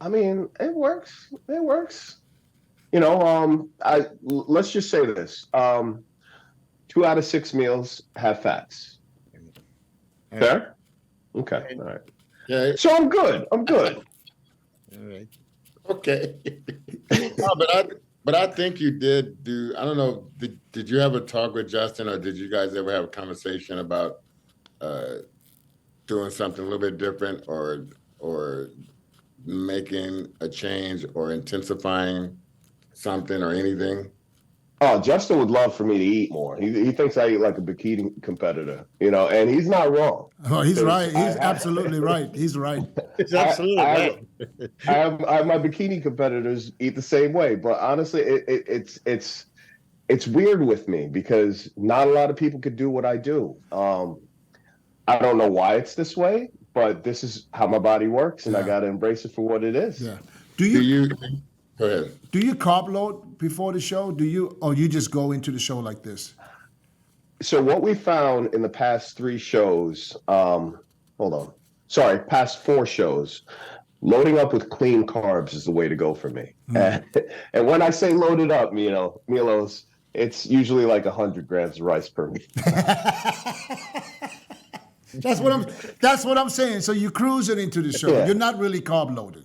I mean, it works. It works. Let's just say this: 2 out of 6 meals have fats. Fair? Okay. All right. Yeah. So I'm good. All right. Okay. No, but I think you did do. I don't know. Did you ever talk with Justin, or did you guys ever have a conversation about doing something a little bit different, or making a change, or intensifying something, or anything? Oh, Justin would love for me to eat more. He thinks I eat like a bikini competitor, and he's not wrong. Oh, he's right. He's absolutely right. He's right. It's absolutely right. I have my bikini competitors eat the same way, but honestly, it's weird with me because not a lot of people could do what I do. I don't know why it's this way, but this is how my body works, and I got to embrace it for what it is. Yeah. Go ahead. Do you carb load before the show? Or you just go into the show like this? So what we found in the past 3 shows, past 4 shows, loading up with clean carbs is the way to go for me. And when I say loaded up, Milos, it's usually like 100 grams of rice per meal. That's what I'm saying. So you cruising into the show. Yeah. You're not really carb loaded.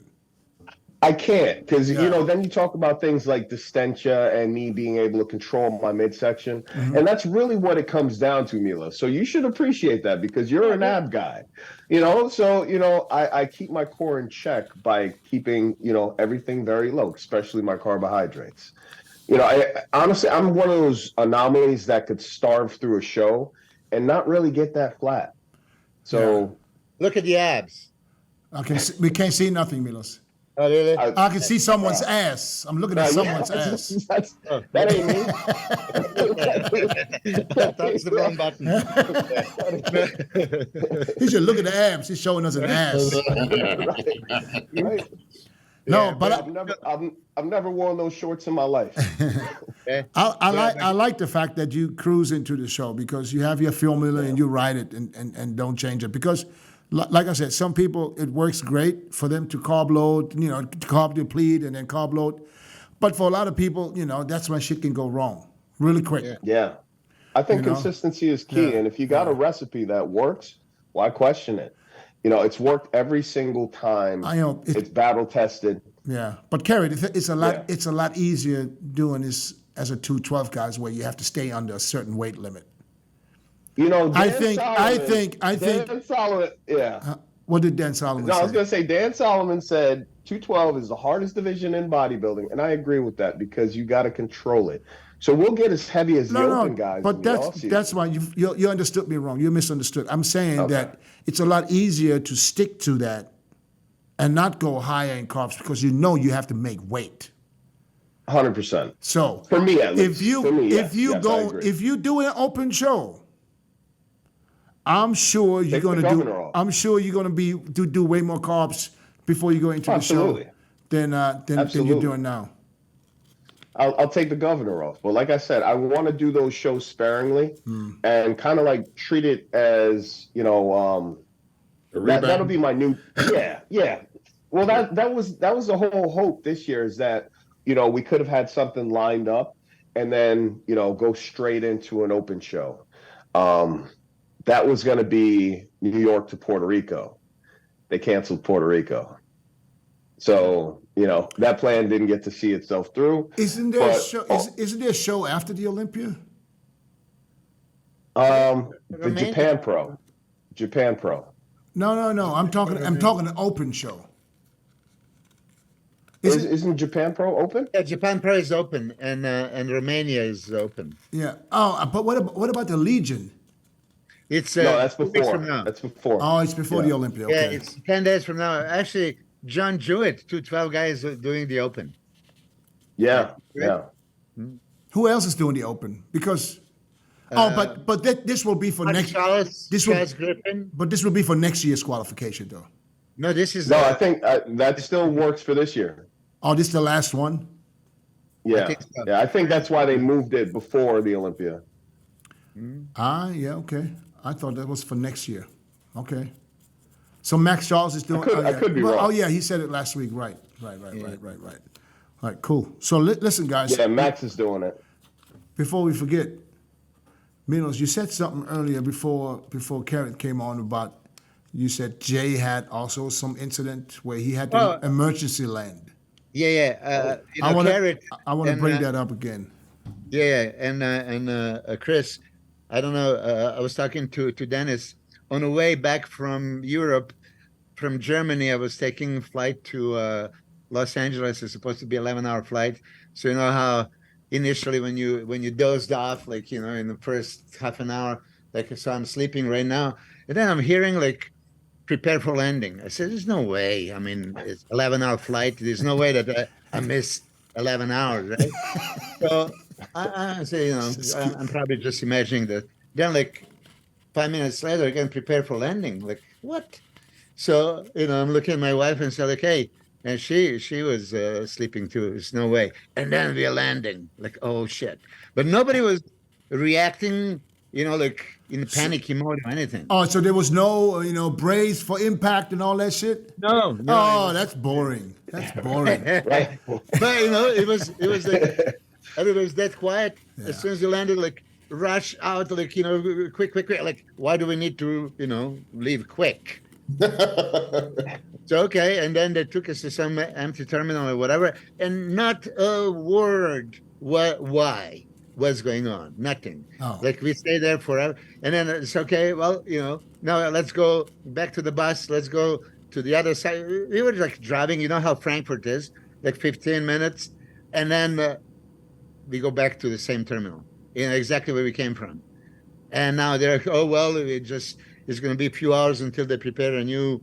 I can't, because then you talk about things like distensia and me being able to control my midsection, and that's really what it comes down to, Milo. So you should appreciate that because you're an ab guy, So I keep my core in check by keeping everything very low, especially my carbohydrates. You know, honestly, I'm one of those anomalies that could starve through a show and not really get that flat. So Look at the abs. We can't see nothing, Milos. Oh, really? I can see someone's ass. I'm looking at someone's ass. That ain't me. That's the wrong button. He should look at the abs. He's showing us an ass. Right. No, Yeah, but I've never worn those shorts in my life. I like the fact that you cruise into the show because you have your formula and you ride it and don't change it. Because, like I said, some people, it works great for them to carb load, you know, carb deplete and then carb load. But for a lot of people, you know, that's when shit can go wrong really quick. Yeah. I think You know? consistency is key. Yeah. And if you got a recipe that works, why question it? You know, it's worked every single time. I know It's battle tested. Yeah, but Kerrith, it's a lot. Yeah. It's a lot easier doing this as a 212 guys, where you have to stay under a certain weight limit. You know, I Dan think. Dan Solomon, yeah. What did Dan Solomon No, say? I was going to say, Dan Solomon said 212 is the hardest division in bodybuilding. And I agree with that because you got to control it. So we'll get as heavy as the open guys. But in the offseason. that's why you understood me wrong. You misunderstood. I'm saying Okay. that it's a lot easier to stick to that and not go higher in carbs because you know you have to make weight. 100%. So For me, at least. if you For me, if yes. you Yes, I go agree. if you do an open show, I'm sure you're Take the going to governor do. off. I'm sure you're going to be do way more carbs before you go into Absolutely. the show than you're Absolutely. doing now. I'll take the governor off. But like I said, I want to do those shows sparingly and kind of like treat it as, you know, that'll be my new. Yeah. Well, that was the whole hope this year is that, you know, we could have had something lined up and then, you know, go straight into an open show. That was going to be New York to Puerto Rico. They canceled Puerto Rico. So, you know, that plan didn't get to see itself through. Isn't there a show? Isn't there a show after the Olympia? The Romania. Japan Pro. No. I'm talking an open show. Isn't Japan Pro open? Yeah, Japan Pro is open and Romania is open. Yeah. Oh, but what about the Legion? It's No, that's 2 weeks before. from now. That's before. Oh, it's before the Olympia. Yeah, Okay. it's 10 days from now. Actually, John Jewett, 212 guys are doing the open. Yeah. Who else is doing the open? Because this will be for Mark next. Charles, This will, Chaz Griffin. but this will be for next year's qualification, though. No, this is No, I think that still works for this year. Oh, this is the last one. Yeah. think so. Yeah, I think that's why they moved it before the Olympia. Yeah, okay. I thought that was for next year. Okay. So Max Charles is doing. I could be Well, wrong. Oh yeah, he said it last week. Right. All right, cool. So listen, guys. Yeah, Max is doing it. Before we forget, Milos, you said something earlier before Kerrith came on about. You said Jay had also some incident where he had to emergency land. Yeah. You know, I want Kerrith to bring that up again. Yeah, and Chris, I don't know. I was talking to Dennis on the way back from Europe, from Germany. I was taking a flight to Los Angeles. It's supposed to be 11-hour flight. So you know how initially when you dozed off, like you know, in the first half an hour, like so I'm sleeping right now, and then I'm hearing like prepare for landing. I said, there's no way. I mean, it's 11-hour flight. There's no way that I missed 11 hours, right? So I say, you know, I'm probably just imagining that. Then, like 5 minutes later, again, prepare for landing. Like, what? So, you know, I'm looking at my wife and said, like, hey, and she was sleeping too. There's no way. And then we're landing. Like, oh shit! But nobody was reacting, you know, like in panicky mode or anything. Oh, so there was no, brace for impact and all that shit? No. Oh, that's boring. That's boring. Right? But you know, it was like everybody was dead quiet. As soon as you landed, like rush out, like you know, quick. Like, why do we need to, you know, leave quick? So okay, and then they took us to some empty terminal or whatever, and not a word. Why? What's going on? Nothing. Oh. Like we stay there forever, and then it's okay. Well, you know, now let's go back to the bus. Let's go to the other side. We were like driving. You know how Frankfurt is, like 15 minutes, and then we go back to the same terminal, exactly where we came from. And now they're like, oh, well, it's going to be a few hours until they prepare a new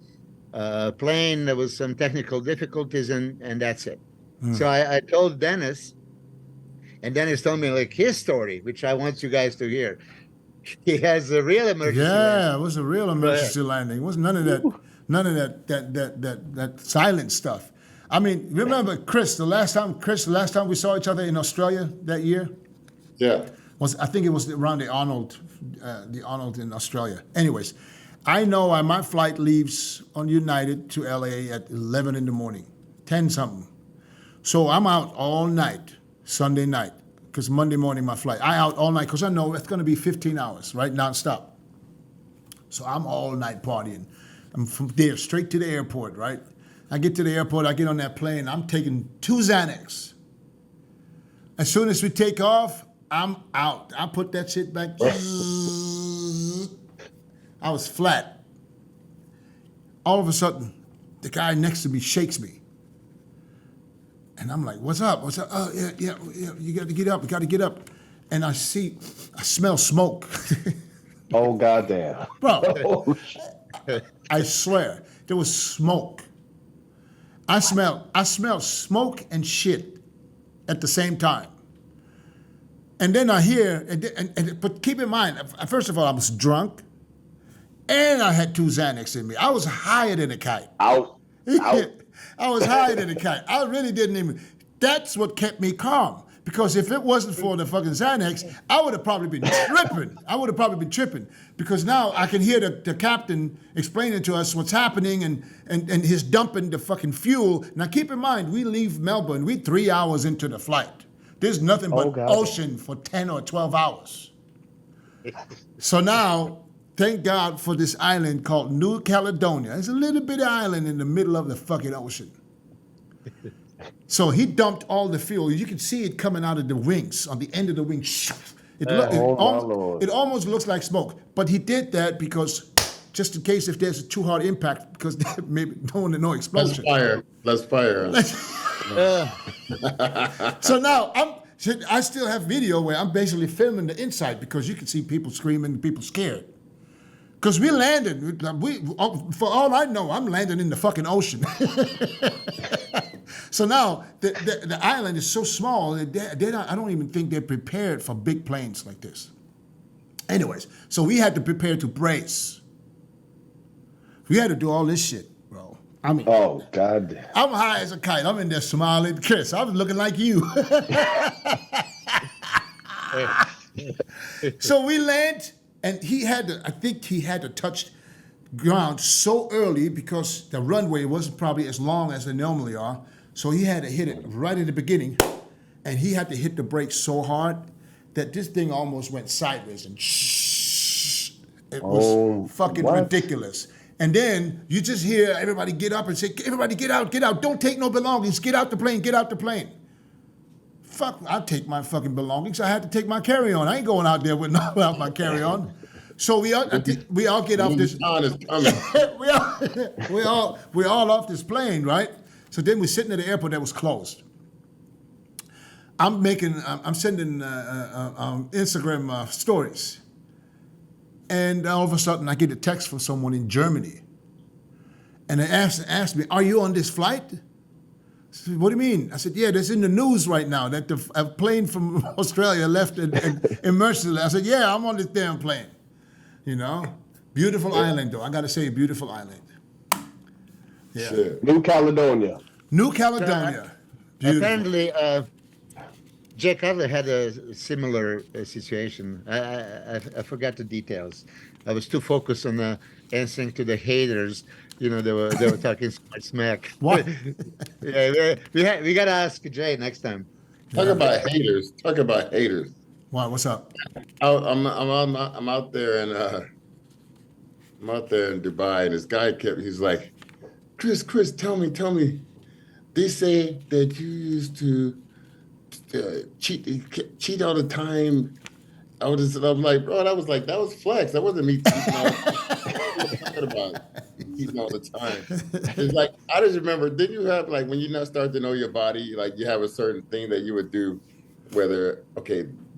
plane. There was some technical difficulties, and that's it. So I told Dennis, and Dennis told me like his story, which I want you guys to hear. He has a real emergency landing. It was a real emergency landing. It was none of that silent stuff. I mean, remember Chris, the last time we saw each other in Australia that year? Yeah. I think it was around the Arnold in Australia. Anyways, I know my flight leaves on United to LA at 11 in the morning, 10 something. So I'm out all night, Sunday night, because Monday morning my flight. I out all night because I know it's going to be 15 hours, right, nonstop. So I'm all night partying. I'm from there straight to the airport, right? I get to the airport, I get on that plane, I'm taking 2 XANAX. As soon as we take off, I'm out. I put that shit back. I was flat. All of a sudden, the guy next to me shakes me. And I'm like, what's up? What's up? Oh, yeah, you got to get up. You got to get up. And I smell smoke. Oh, goddamn. Bro, I swear, there was smoke. I smelled smoke and shit at the same time. And then I hear, but keep in mind, first of all, I was drunk, and I had 2 XANAX in me. I was higher than a kite. Out. I was higher than a kite. I really didn't even. That's what kept me calm. Because if it wasn't for the fucking XANAX, I would have probably been tripping. Because now I can hear the captain explaining to us what's happening and he's dumping the fucking fuel. Now keep in mind, we leave Melbourne, we 3 hours into the flight. There's nothing but ocean for 10 or 12 hours. So now, thank God for this island called New Caledonia. It's a little bitty island in the middle of the fucking ocean. So he dumped all the fuel. You can see it coming out of the wings, on the end of the wing. It almost looks like smoke. But he did that because, just in case if there's a too hard impact, because maybe no explosion. Let's fire. So now I still have video where I'm basically filming the inside because you can see people screaming, people scared. Because we landed, for all I know, I'm landing in the fucking ocean. So now the island is so small that I don't even think they're prepared for big planes like this. Anyways, so we had to prepare to brace. We had to do all this shit, bro. I mean, oh God! I'm high as a kite. I'm in there smiling. Chris, I was looking like you. So we land, and I think he had to touch ground so early because the runway wasn't probably as long as they normally are. So he had to hit it right in the beginning, and he had to hit the brakes so hard that this thing almost went sideways, and it was fucking ridiculous. And then you just hear everybody get up and say, everybody get out, don't take no belongings, get out the plane. Fuck, I'll take my fucking belongings. I had to take my carry-on. I ain't going out there without my carry-on. So we all get off this. we all off this plane, right? So then we're sitting at the airport that was closed. I'm sending Instagram stories. And all of a sudden I get a text from someone in Germany. And they asked me, are you on this flight? I said, what do you mean? I said, yeah, that's in the news right now that a plane from Australia left in Mercy. I said, yeah, I'm on this damn plane. You know? Beautiful island, though. I got to say, beautiful island. Yeah. Shit. New Caledonia. Apparently, Jay Cutler had a similar situation. I forgot the details. I was too focused on answering to the haters. You know, they were talking smack. What? Yeah, we gotta ask Jay next time. Talk about haters. Why? What's up? I'm out there in Dubai, and this guy he's like, Chris, tell me. They say that you used to cheat all the time. I'm like, bro, that was flex. That wasn't me cheating all the time. Cheating all the time. It's like, I just remember, didn't you have, like, when you now start to know your body, like, you have a certain thing that you would do, whether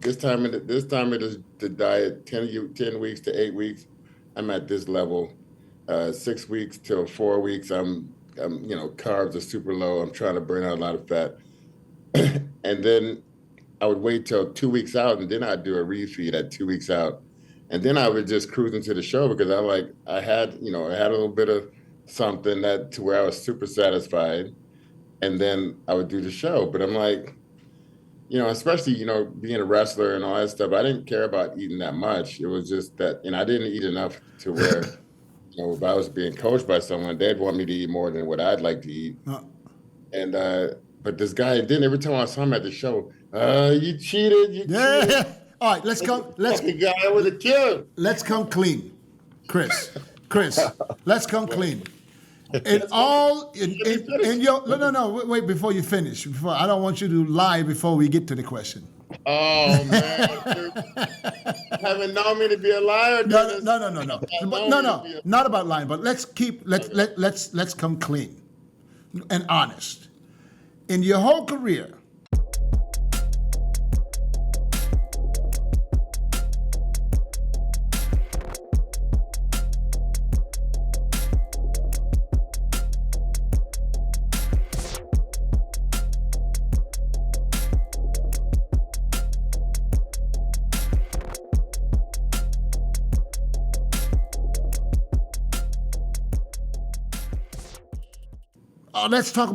this time it is the diet 10 weeks to 8 weeks. I'm at this level. 6 weeks till 4 weeks, I'm carbs are super low. I'm trying to burn out a lot of fat, and then I would wait till 2 weeks out, and then I'd do a refeed at 2 weeks out, and then I would just cruise into the show because I had a little bit of something to where I was super satisfied, and then I would do the show. But I'm like, especially being a wrestler and all that stuff, I didn't care about eating that much. It was just that, I didn't eat enough to where. If I was being coached by someone, they'd want me to eat more than what I'd like to eat. And but this guy, then every time I saw him at the show, you cheated, you cheated. All right, let's come. The guy with a kid. Let's come clean, Chris. Let's come clean. In your no, wait before you finish. I don't want you to lie before we get to the question. Oh man, haven't known me to be a liar. No. Not about lying, but let's come clean and honest. In your whole career,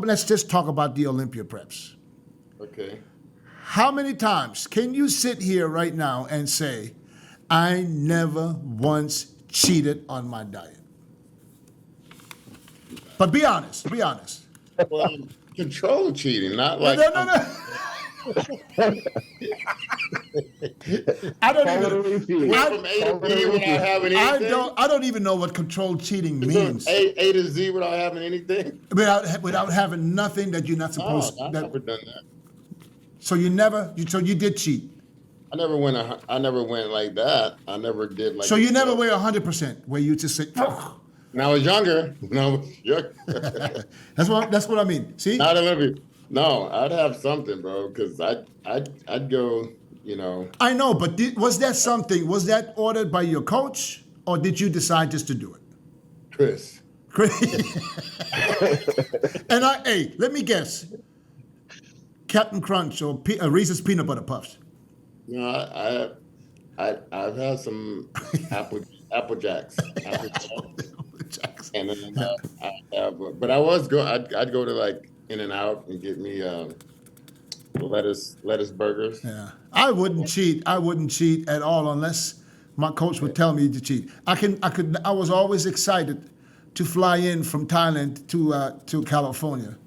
let's just talk about the Olympia preps. Okay. How many times can you sit here right now and say, I never once cheated on my diet? But be honest. Well, control cheating, not like. No. I don't even. From A to B without having anything. I don't even know what controlled cheating means. A to Z without having anything. Without having nothing that you're not supposed. I've never done that. So you did cheat. I never went like that. I never did like. So you never weigh 100%, where you just say. Oh. When I was younger. That's what I mean. See. Not Olympia. No, I'd have something, bro, because I'd go, I know, but was that ordered by your coach, or did you decide just to do it? Chris. And let me guess. Captain Crunch or Reese's Peanut Butter Puffs. I've had some Apple Jacks. And then but I'd go to like In-N-Out and get me lettuce burgers. Yeah, I wouldn't cheat. I wouldn't cheat at all unless my coach would tell me to cheat. I was always excited to fly in from Thailand to California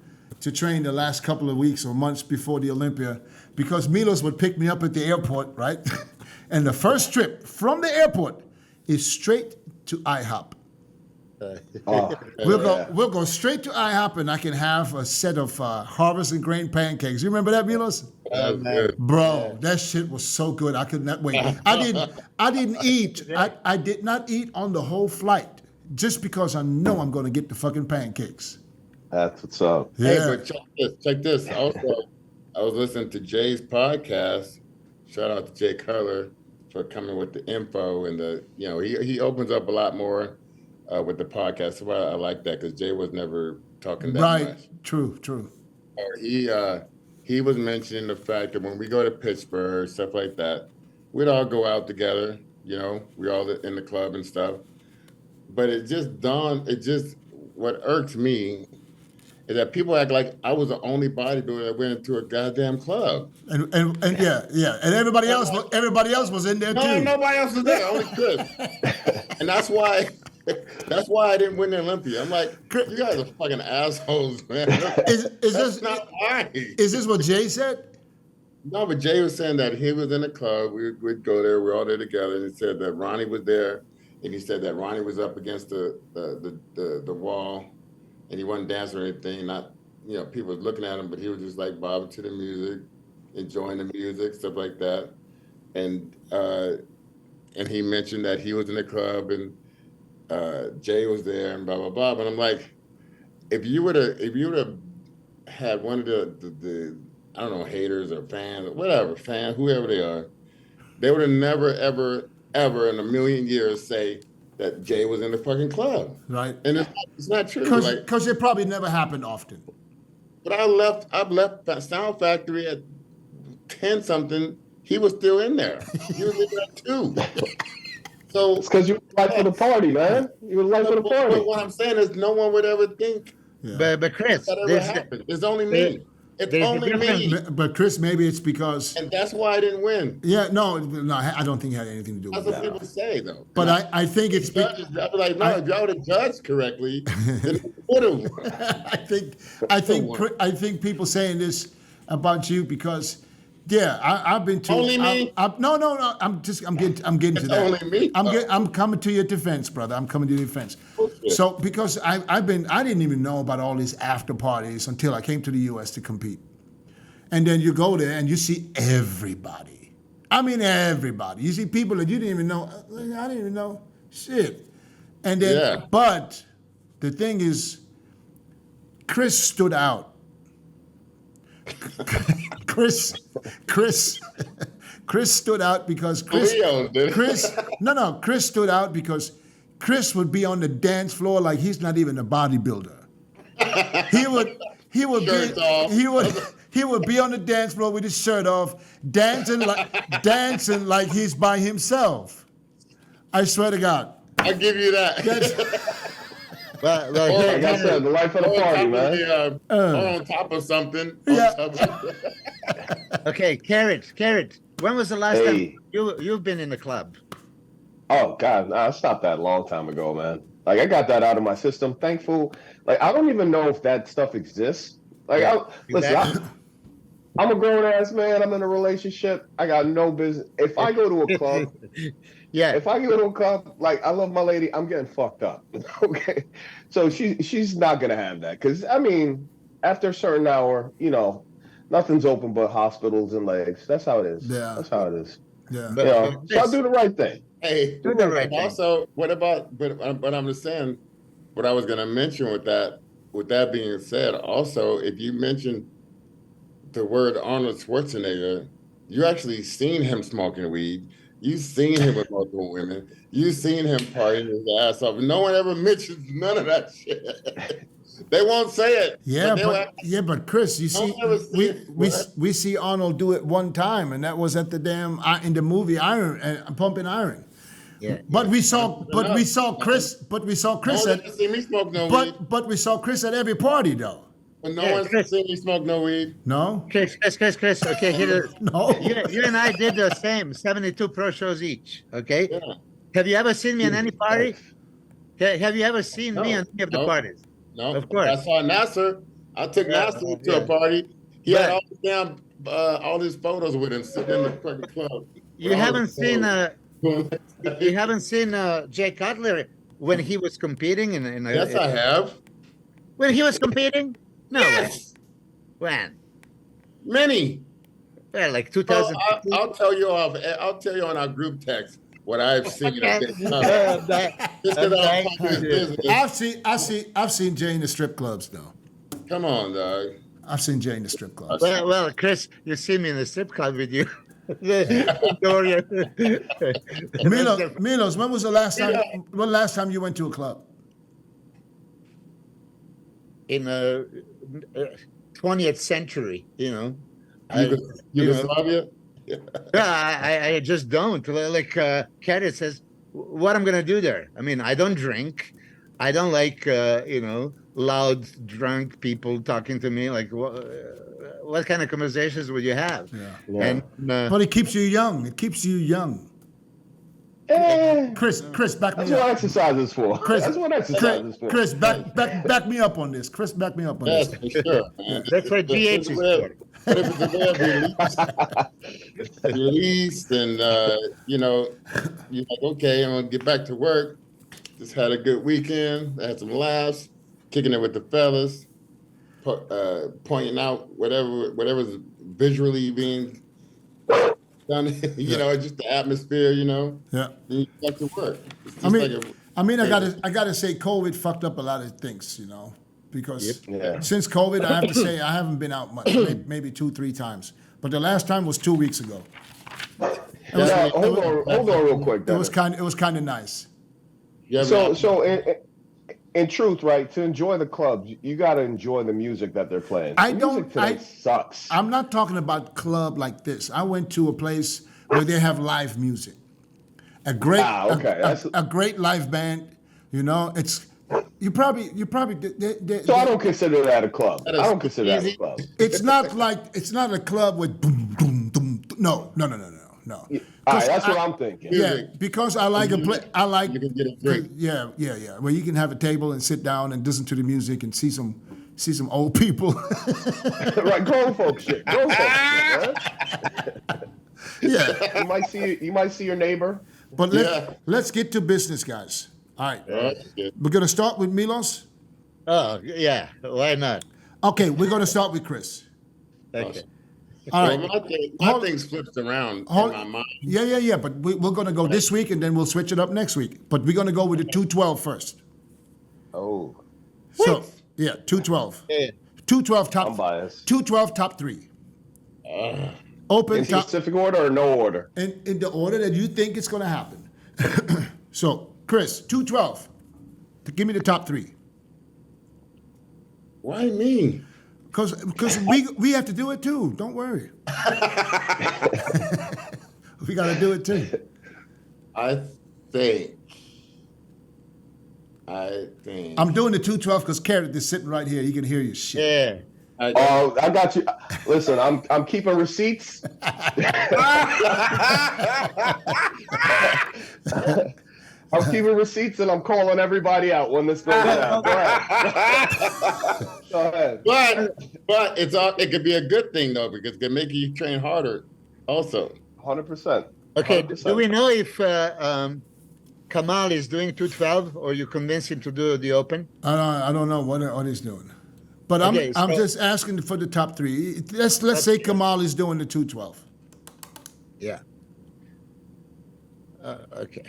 to train the last couple of weeks or months before the Olympia, because Milos would pick me up at the airport, right? And the first trip from the airport is straight to IHOP. We'll go straight to IHOP, and I can have a set of Harvest and Grain pancakes. You remember that, Milos? Bro, that shit was so good. I could not wait. I didn't eat. I did not eat on the whole flight just because I know I'm going to get the fucking pancakes. That's what's up. Yeah. Hey, but check this. Also, I was listening to Jay's podcast. Shout out to Jay Cutler for coming with the info, and he opens up a lot more with the podcast. So I like that, because Jay was never talking that much. Right. True. He was mentioning the fact that when we go to Pittsburgh, stuff like that, we'd all go out together. We all in the club and stuff. But what irks me is that people act like I was the only bodybuilder that went into a goddamn club. And and everybody else was in there too. No, nobody else was there, only Chris. And that's why I didn't win the Olympia. I'm like, you guys are fucking assholes, man. Is this not right? Is this what Jay said? No, but Jay was saying that he was in the club. We'd go there. We're all there together. And he said that Ronnie was there, and he said that Ronnie was up against the wall, and he wasn't dancing or anything. Not, people was looking at him, but he was just like bobbing to the music, enjoying the music, stuff like that. And he mentioned that he was in the club, and Jay was there, and blah blah blah. But I'm like, if you would have had one of the I don't know, haters or fans or whatever, fans, whoever they are, they would have never, ever, ever in a million years say that Jay was in the fucking club. Right. And it's not true. Like, Because it probably never happened often. but I've left that Sound Factory at 10 something. He was still in there. He was in there too. So It's because you were life for the party, man. You were life for the party. But what I'm saying is, no one would ever think Yeah. But Chris, that ever happened. It's only me. It's there's a only difference. me, But Chris, maybe it's because and that's why I didn't win. yeah, no, I don't think it had anything to do That's with what that. people say, though. But I think it's Judges, I'd be like, no, if y'all would have judged correctly, then it would have. I think people saying this about you because yeah, I've been to Only me? No, I'm getting to It's that. only me? I'm coming to your defense, brother. I'm coming to your defense. Bullshit. So because I didn't even know about all these after parties until I came to the U.S. to compete, and then you go there and you see everybody. I mean everybody. You see people that you didn't even know. I didn't even know shit, and then Yeah. but the thing is, Chris stood out. Chris stood out because Chris stood out because Chris would be on the dance floor like he's not even a bodybuilder. He would Shirt off. he would be on the dance floor with his shirt off, dancing like he's by himself. I swear to God. I give you that. Well, Like I said, the life of the party, man. On top of something. Yeah. okay, Kerrith. When was the last time Hey. you've been in the club? Oh God, nah, I stopped that a long time ago, man. Like I got that out of my system. Thankful. Like I don't even know if that stuff exists. Like Exactly. I'm a grown ass man. I'm in a relationship. I got no business. If I go to a club, Yeah. if I go to a club, like I love my lady, I'm getting fucked up. Okay, so she's not gonna have that because I mean, after a certain hour, you know, nothing's open but hospitals and legs. That's how it is. Yeah. That's how it is. Yeah. But- You know, so I'll do the right thing. Hey, Do the right thing. also, what about? But I'm just saying, what I was going to mention with that. With that being said, also, if you mention the word Arnold Schwarzenegger, you actually seen him smoking weed. You've seen him with multiple women. You've seen him partying his ass off. No one ever mentions none of that shit. They won't say it. But Chris, you see, Don't ever see it, we see Arnold do it one time, and that was at the damn in the movie Pumping Iron. Yeah. But we saw Chris No one at ever seen me smoke no weed. but we saw Chris at every party though. But no Yeah, one's Chris. seen me smoke no weed. No, Chris. Okay, here. no. You and I did the same 72 pro shows each. Okay. Yeah. Have you ever seen me at any party? Have you ever seen me at any of the No. parties? No, Of course. I saw Nasser. I took Yeah, Nasser to yeah. a party. He had But- all his photos with him sitting in the fucking club. You haven't seen Jay Cutler when he was competing in Yes, I have. when he was competing? No. Yes, When? many. Well, like So 2000. I'll tell you I'll tell you on our group text what I've seen. Okay. Just because I'm talking business. I've seen Jay in the strip clubs though. Come on, dog. I've seen Jay in the strip clubs. Well, Chris, you see me in the strip club with you. Milos, when was the last time? When last time you went to a club? In the 20th century, you know. Yugoslavia? Yeah, I just don't. Like Kerrith says, what I'm gonna do there? I mean, I don't drink. I don't like loud, drunk people talking to me. Like, what kind of conversations would you have? Yeah. And But it keeps you young. It keeps you young. Chris, back me That's what up. exercise is for. That's what exercise is for. Chris, back me up on this. Chris, back me up on Yes, this. for sure. Man. that's what GH is for. But if it's a way of release, and you're like, okay, I'm gonna get back to work. Just had a good weekend. I had some laughs, kicking it with the fellas, pointing out whatever's visually being done. Just the atmosphere. Yeah. And you get back to work. It's just I mean, I gotta say, COVID fucked up a lot of things. because Yeah. since COVID, I have to say I haven't been out much, maybe 2-3 times. But the last time was 2 weeks ago. Now, hold on real quick, It was Dennis. kind of nice. Yeah, So in truth, right, to enjoy the clubs, you got to enjoy the music that they're playing. The music today sucks. I'm not talking about club like this. I went to a place where they have live music. A great, a great live band. You know, it's you probably. So I don't consider that a club. I don't consider that a club. It's not a club with boom boom boom. No. All right, that's what I'm thinking. Yeah, because I like a play. I like. you can get a drink. Yeah. Where you can have a table and sit down and listen to the music and see some old people. Right, grown folks shit. Grown folks shit, right? Yeah. You might see your neighbor. But let's get to business, guys. All right. Yeah. We're gonna start with Milos. Oh, yeah. Why not? Okay, we're gonna start with Chris. Okay. All right. Well, my thing flips around in my mind. Yeah. But we're gonna go this week and then we'll switch it up next week. But we're gonna go with the 212 first. Oh, So 212. Yeah. 212 top. I'm biased. 212 top 3. Open In top specific order or no order? in the order that you think it's gonna happen. So Chris, 212. Give me the top 3. Why me? Because we have to do it too. Don't worry. We got to do it too. I think. I'm doing the 212 because Kerrith is sitting right here. He can hear your shit. Yeah. Oh, I got you. Listen, I'm keeping receipts. I'm keeping receipts and I'm calling everybody out when this goes down. Go ahead. Go ahead. But it could be a good thing though because it can make you train harder. Also, 100%. Okay. 100%. Do we know if Kamal is doing 212 or you convince him to do the open? I don't know what he's doing. But Okay, I'm so- just asking for the top 3. Let's say Kamal is doing the 212. Yeah. Okay.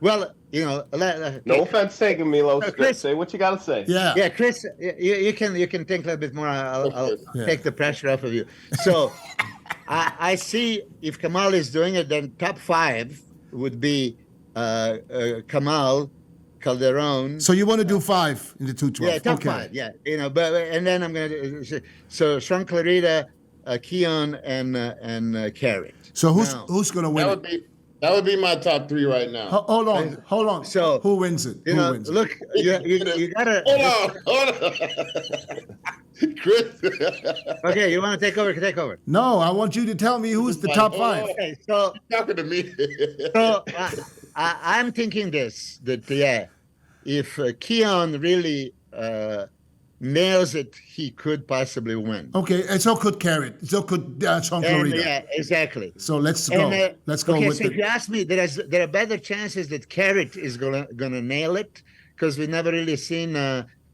Well, No offense taken, Milos. Chris- Say what you got to say. Yeah. Chris, you can think a little bit more. I'll Yeah. take the pressure off of you. So, I see if Kamal is doing it, then top 5 would be Kamal, Calderon. So you want to do 5 in the 212? Yeah, top 5. Yeah, but and then I'm gonna so SHAUN, Clarita, KEONE, and Kerrith. So Now, who's going to win? that would be my top 3 right now. Hold on. So, who wins it? Who wins it? look, you gotta. Hold on. Chris. Okay, you want to take over? Take over. No, I want you to tell me who's the top 5. Okay, so Talking to me. So I'm thinking that if KEONE really nails it, he could possibly win. Okay, and so could Kerrith. So could SHAUN Clarita. Yeah, exactly. So let's go. Let's go okay, with so if you ask me, there are better chances that Kerrith is gonna nail it because we've never really seen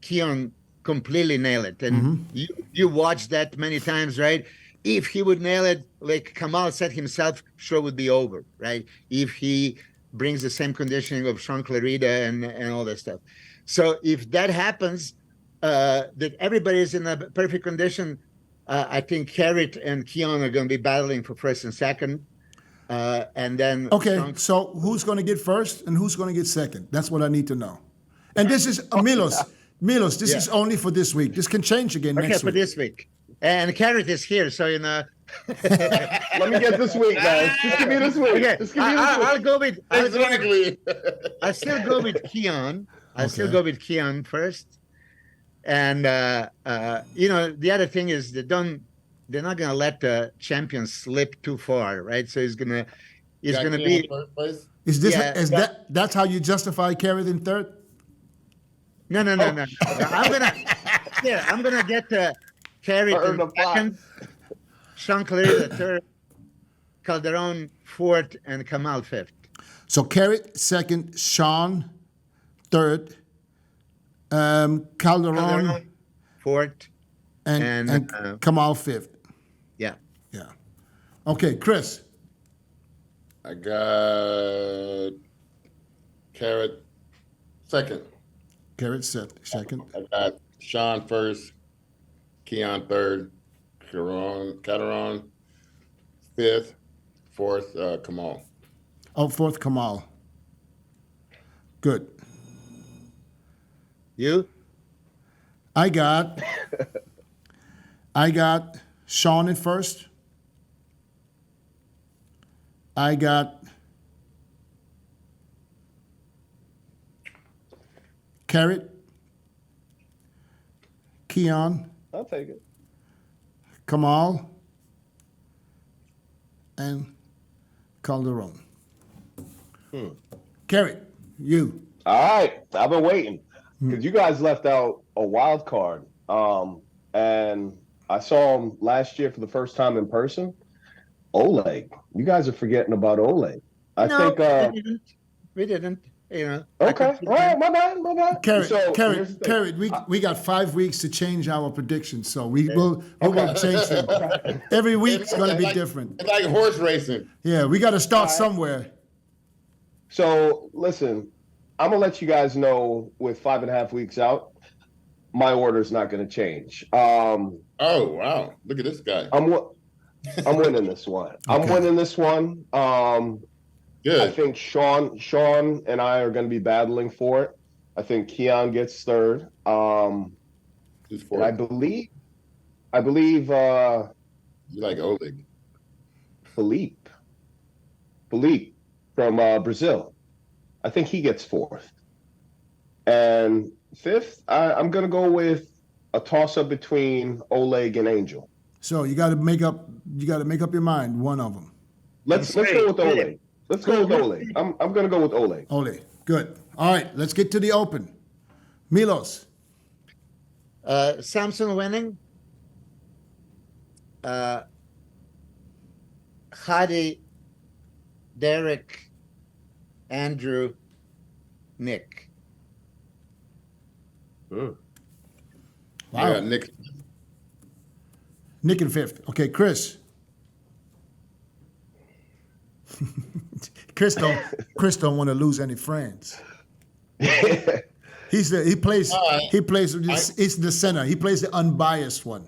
KEONE completely nail it, and you watched that many times, right? If he would nail it, like Kamal said himself, show would be over, right? If he brings the same conditioning of SHAUN, Clarita and all that stuff. So if that happens, that everybody is in a perfect condition, I think Kerrith and KEONE are going to be battling for first and second. And then so who's going to get first and who's going to get second? That's what I need to know. And this is Milos. Milos, this is only for this week. This can change again next week. Okay, for this week. And Kerrith is here, so Let me get this week, guys. Just give me this week. Okay, Just give me this week. I'll go with. Exactly. I'll still go with KEONE. I'll still go with KEONE first. And the other thing is they're not gonna let the champion slip too far, right? So he's gonna be. Is this that's how you justify Kerrith in third? No. I'm gonna get Kerrith in second, SHAUN, Clarita third, Calderon fourth, and Kamal fifth. So Kerrith second, SHAUN third, Calderon fourth, and Kamal fifth. Yeah. Okay, Chris. I got Kerrith second. Kerrith second. I got SHAUN first, KEONE third, Cateron fifth, fourth, Kamal. Oh, fourth, Kamal. Good. You? I got SHAUN in first. I got Kerrith, KEONE, I'll take it. Kamal, and Calderon. Kerrith, you. All right, I've been waiting because you guys left out a wild card, and I saw him last year for the first time in person. Oleg, you guys are forgetting about Oleg. I think. We didn't. You know. Okay, all right, my bad. Kerrith, So, here's the thing. Kerrith, we got 5 weeks to change our predictions, so we will change them. Every week's going to be different. It's like horse racing. Yeah, we got to start somewhere. So listen, I'm gonna let you guys know with 5.5 weeks out, my order's not gonna change. Oh wow! Look at this guy. I'm winning this one. I'm winning this one. Good. I think Shaun and I are going to be battling for it. I think Keon gets third. Who's fourth? And I believe You like Oleg. Philippe from Brazil. I think he gets fourth. And fifth, I'm going to go with a toss up between Oleg and Angel. So you got to make up your mind. One of them. Let's go with Oleg. Let's go with Oleg. I'm going to go with Oleg. Ole, good. All right, let's get to the open. Milos. Samson winning. Hadi, Derek, Andrew, Nick. Wow. Yeah, Nick. Nick in fifth. Okay, Chris. Chris don't want to lose any friends. He plays it's the center. He plays the unbiased one.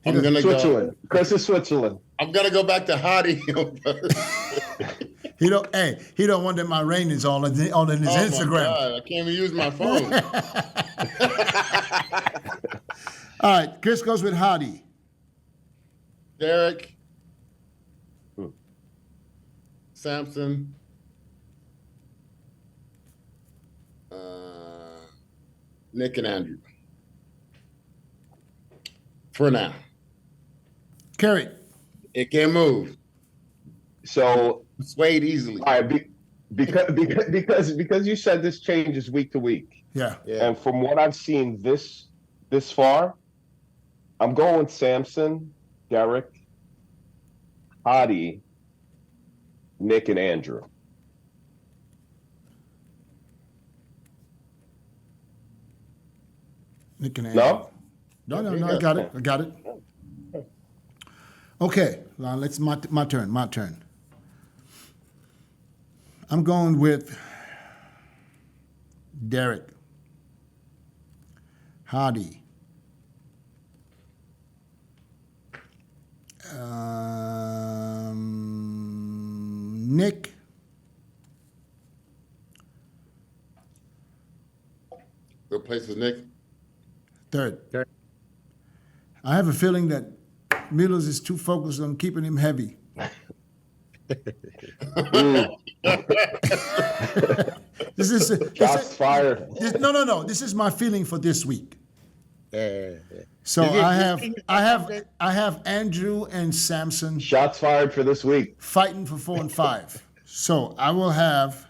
I'm gonna Switzerland. go. Chris is Switzerland. I'm gonna go back to Hadi. He don't want them Iranians all in his Instagram. My God, I can't even use my phone. All right, Chris goes with Hadi. Derek, Samson, Nick and Andrew. For now. Kerrith. It can move. So, Swayed easily. all right, because you said this changes week to week. Yeah. And from what I've seen this far, I'm going Samson, Derek, Hadi, Nick, and Andrew. Nick and Andrew. No? No, I got it. Okay, now let's my turn. I'm going with Derek, Hadi, Nick, What place is Nick? third. I have a feeling that Milos is too focused on keeping him heavy. Shots fired. No. This is my feeling for this week. So I have Andrew and Samson Shots fired for this week. fighting for 4 and 5. So I will have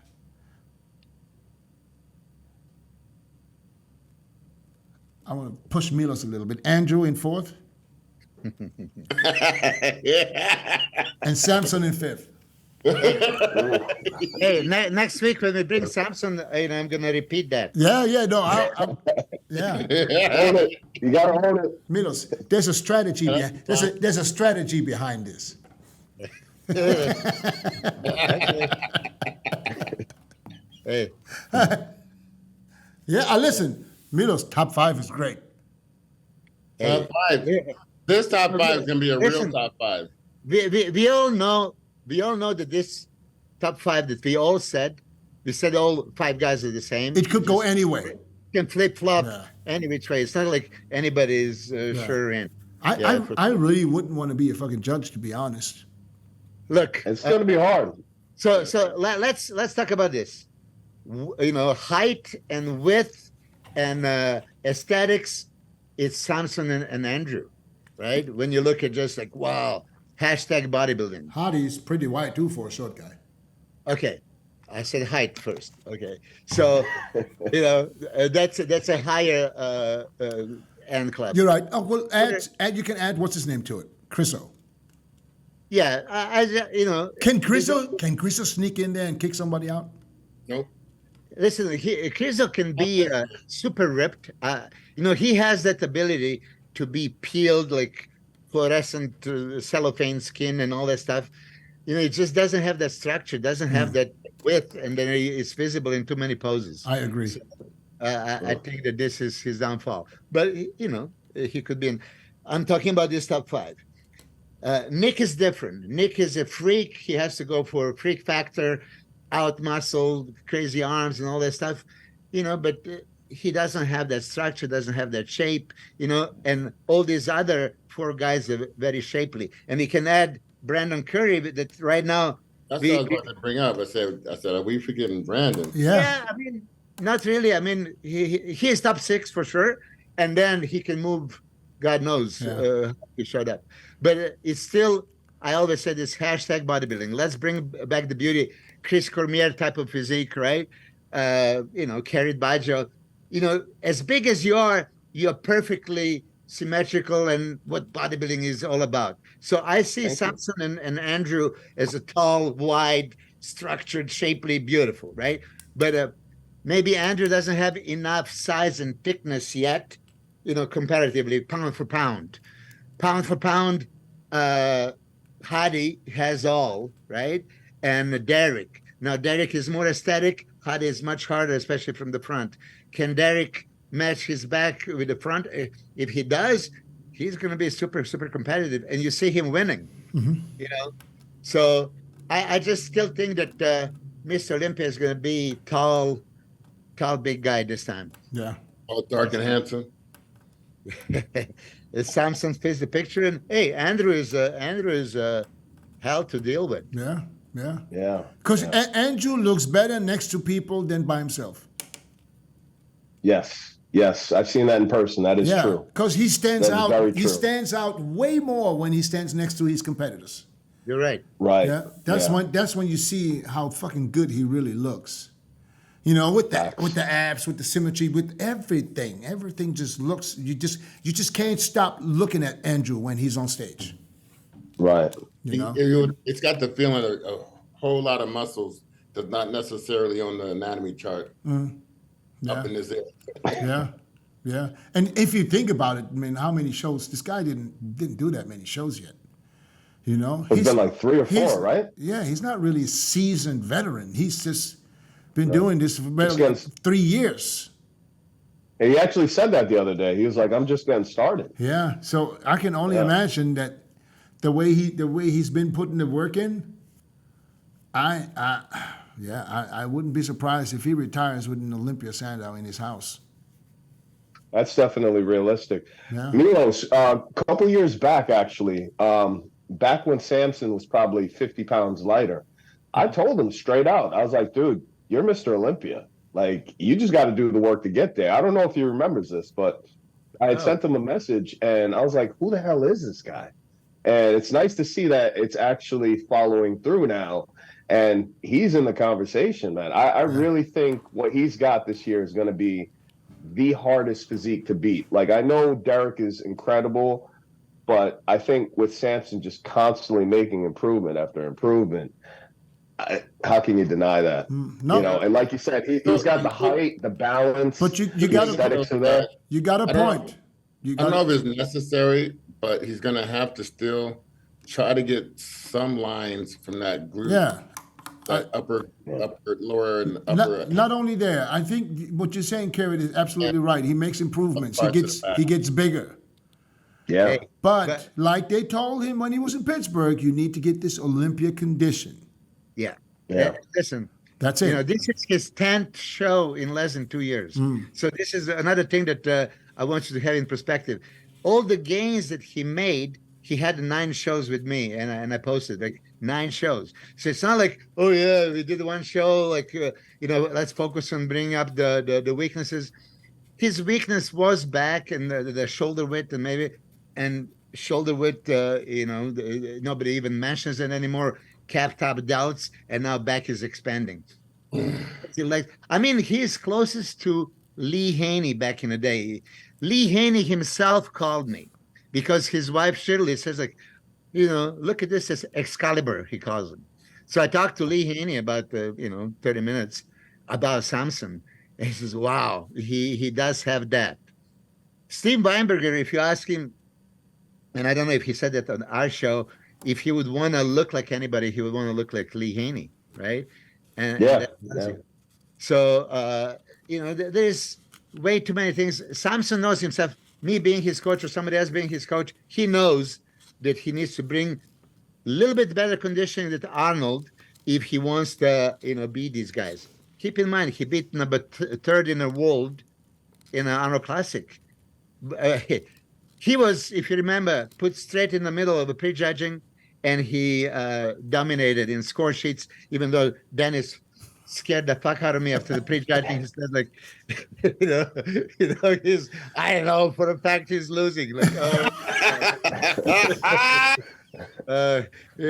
I want to push Milos a little bit. Andrew in 4th and Samson in 5th. Hey, next week when we bring Samson, I'm gonna repeat that. Yeah. Own it. You got to own it. Milos, there's a strategy. There's a strategy behind this. Hey, Yeah, listen. Milos' top 5 is great. Top Hey, five. This top five is gonna be a real listen, top five. we all know that this top five that we said all five guys are the same. It could go anyway. Can flip flop Yeah. any which way. It's not like anybody's sure in. Yeah, I really wouldn't want to be a fucking judge, to be honest. Look, It's going to be hard. so let's talk about this. You know, height and width and aesthetics. It's Samson and Andrew, right? When you look at just like wow, hashtag bodybuilding. Hottie's pretty white too for a short guy. Okay, I said height first. Okay, so you know that's a higher end club. You're right. Oh well, add. You can add what's his name to it, Chriso. Yeah, you know. Can Chriso sneak in there and kick somebody out? Nope. Listen, Krizo can be super ripped. You know, he has that ability to be peeled like fluorescent cellophane skin and all that stuff. You know, it just doesn't have that structure, doesn't have that width, and then it's visible in too many poses. I agree. So, I think that this is his downfall. But, you know, he could be in. I'm talking about this top five. Nick is different. Nick is a freak. He has to go for a freak factor, out muscle, crazy arms, and all that stuff, you know, but he doesn't have that structure, doesn't have that shape, you know, and all these other four guys are very shapely. And we can add Brandon Curry that right now. That's what I was going to bring up. I said, are we forgetting Brandon? Yeah. I mean, not really. I mean, he is top six for sure. And then he can move, God knows, he showed up. But it's still, I always say this hashtag bodybuilding. Let's bring back the beauty. Chris Cormier type of physique, right? You know, Kerrith, Bajjo. You know, as big as you're perfectly symmetrical and what bodybuilding is all about. So I see Samson and Andrew as a tall, wide, structured, shapely, beautiful, right? But maybe Andrew doesn't have enough size and thickness yet, you know, comparatively, pound for pound. Pound for pound, Hadi has all, right? And Derek. Now, Derek is more aesthetic. Hadi is much harder, especially from the front. Can Derek match his back with the front? If he does, he's going to be super, super competitive. And you see him winning, you know? So I just still think that Mr. Olympia is going to be tall, big guy this time. Yeah. All dark and handsome. Samson fits the picture. And, hey, Andrew is hell to deal with. Yeah. Because Andrew looks better next to people than by himself. Yes, I've seen that in person. That is true. Because he stands That is out. very He true. stands out way more when he stands next to his competitors. You're right. Right. Yeah, that's when you see how fucking good he really looks. You know, with the abs, with the symmetry, with everything. Everything just looks. You just can't stop looking at Andrew when he's on stage. Right. You know? It's got the feeling of a whole lot of muscles that's not necessarily on the anatomy chart up in this area. Yeah. And if you think about it, I mean, how many shows? This guy didn't do that many shows yet. You know, It's been like 3 or 4, right? Yeah, he's not really a seasoned veteran. He's just been doing this for about 3 years. And he actually said that the other day. He was like, "I'm just getting started." Yeah, so I can only imagine that the way he's been putting the work in. I wouldn't be surprised if he retires with an Olympia Sandow in his house. That's definitely realistic. Yeah. Milos, a couple years back, actually, back when Samson was probably 50 pounds lighter, I told him straight out, I was like, dude, you're Mr. Olympia. Like, you just got to do the work to get there. I don't know if he remembers this, but I had sent him a message, and I was like, who the hell is this guy? And it's nice to see that it's actually following through now. And he's in the conversation, man. I really think what he's got this year is going to be the hardest physique to beat. Like, I know Derek is incredible, but I think with Samson just constantly making improvement after improvement, how can you deny that? No. You know, and like you said, he's got the height, the balance, But you the got aesthetics are there. You got a point. I don't know if it's necessary, but he's going to have to still try to get some lines from that group. Yeah. That upper, lower, and upper. Not only there, I think what you're saying, Kerrith, is absolutely right. He makes improvements. He gets bigger. Yeah. But like they told him when he was in Pittsburgh, you need to get this Olympia condition. Yeah. Yeah. Listen, That's you it. know, this is his 10th show in less than 2 years. So this is another thing that I want you to have in perspective. All the gains that he made, he had 9 shows with me, and I posted like 9 shows. So it's not like, oh yeah, we did one show, like you know, let's focus on bringing up the weaknesses. His weakness was back and the shoulder width, and shoulder width. You know, nobody even mentions it anymore. Cap top doubts, and now back is expanding. Like, I mean, he's closest to Lee Haney back in the day. Lee Haney himself called me because his wife Shirley says, like, you know, look at this as Excalibur, he calls him. So I talked to Lee Haney about 30 minutes about Samson. And he says, wow, he does have that. Steve Weinberger, if you ask him, and I don't know if he said that on our show, if he would want to look like anybody, he would want to look like Lee Haney, right? And so, you know, there's way too many things. Samson knows himself. Me being his coach or somebody else being his coach, he knows that he needs to bring a little bit better conditioning than Arnold if he wants to, you know, beat these guys. Keep in mind, he beat number 3rd in the world in an Arnold Classic. He was, if you remember, put straight in the middle of the prejudging, and he dominated in score sheets, even though Dennis scared the fuck out of me after the prejudging. He said, like, I know for a fact he's losing. Like, For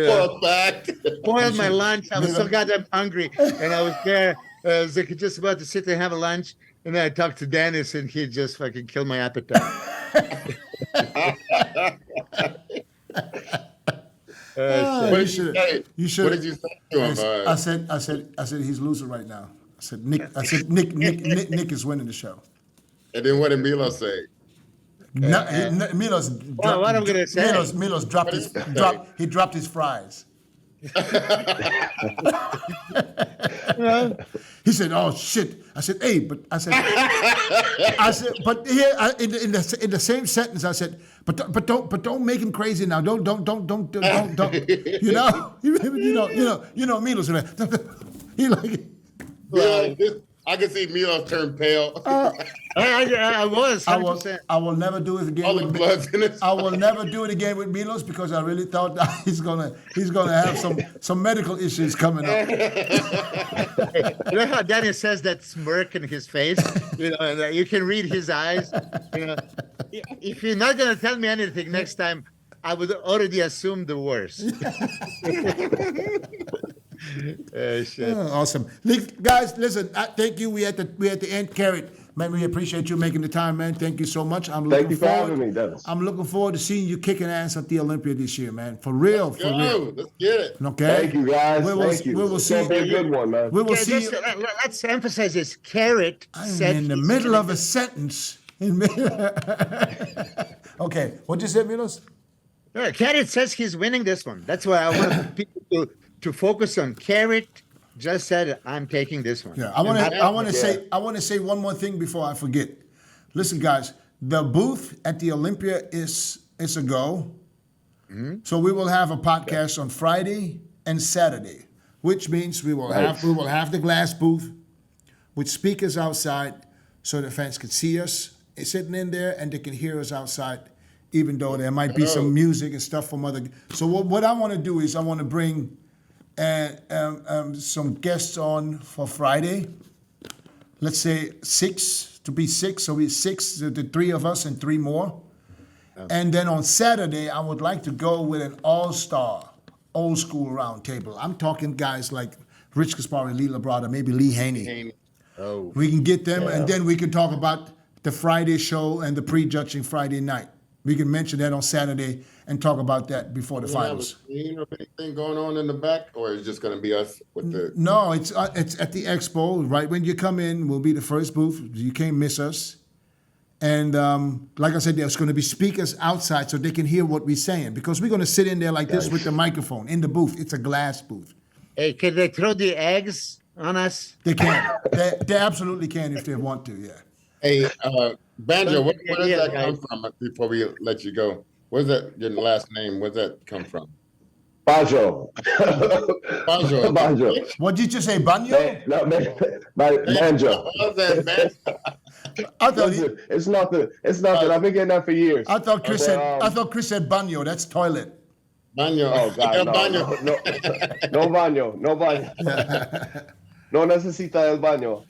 a fact. Spoiled my lunch. I was so goddamn hungry, and I was there. I was like just about to sit there and have a lunch, and then I talked to Dennis, and he just fucking killed my appetite. What did you say? What did you say to him? I said he's losing right now. I said Nick is winning the show. And then what did Milo say? Milos. Well, what I'm gonna say? Milos dropped his fries. He said, "Oh shit!" I said, "Hey," but I said, "But here in the same sentence, I said, but don't make him crazy now. Don't. You know, Milos. He like. Well, I can see Milo turn pale. I was 100%. I will never do it again. All the blood's in his I will never do it again with Milos because I really thought that he's gonna have some medical issues coming up. You know how Dennis says that smirk in his face? You know, and you can read his eyes. You know, if you're not gonna tell me anything next time, I would already assume the worst. Shit. Awesome, guys. Listen, thank you. We at the end, Kerrith. Man, we appreciate you making the time, man. Thank you so much. Thank you for having me, Dennis. I'm looking forward to seeing you kicking ass at the Olympia this year, man. For real, for real. Let's get it. Okay. Thank you, guys. Thank you. We will see. It's gonna be a good one, man. We will see. Let's emphasize this. Kerrith said in the middle of a sentence. Okay, what you said, Milos? Kerrith says he's winning this one. That's why I want people to focus on. Kerrith just said, "I'm taking this one." Yeah, I want to say one more thing before I forget. Listen, guys, the booth at the Olympia is a go. Mm-hmm. So we will have a podcast on Friday and Saturday, which means we will have the glass booth with speakers outside, so the fans can see us sitting in there and they can hear us outside, even though there might be some music and stuff from other. So what I want to do is I want to bring some guests on for Friday. Let's say 6 to be 6, so we're 6, the 3 of us and 3 more. And then on Saturday, I would like to go with an all-star, old-school round table. I'm talking guys like Rich Kaspari, Lee Labrada, maybe Lee Haney. Oh. We can get them, and then we can talk about the Friday show and the prejudging Friday night. We can mention that on Saturday and talk about that before the finals. Have a scene or anything going on in the back, or is it just going to be us with the? No, it's at the expo. Right when you come in, we'll be the first booth. You can't miss us. And like I said, there's going to be speakers outside so they can hear what we're saying, because we're going to sit in there like this with the microphone in the booth. It's a glass booth. Hey, can they throw the eggs on us? They can. They absolutely can if they want to. Yeah. Hey, Banjo, where does Yeah, that guys. come from? Before we let you go, where's that your last name? Where's that come from? Bajjo. Bajjo. Bajjo. What did you just say, Banyo? No, banjo. What's that, man? I thought he, Listen, it's nothing. It's nothing. I've been getting that for years. I thought Chris But, said I thought Chris said Banyo. That's toilet. Banjo. Oh God, no, Banjo. no baño, no baño. No necesita el baño.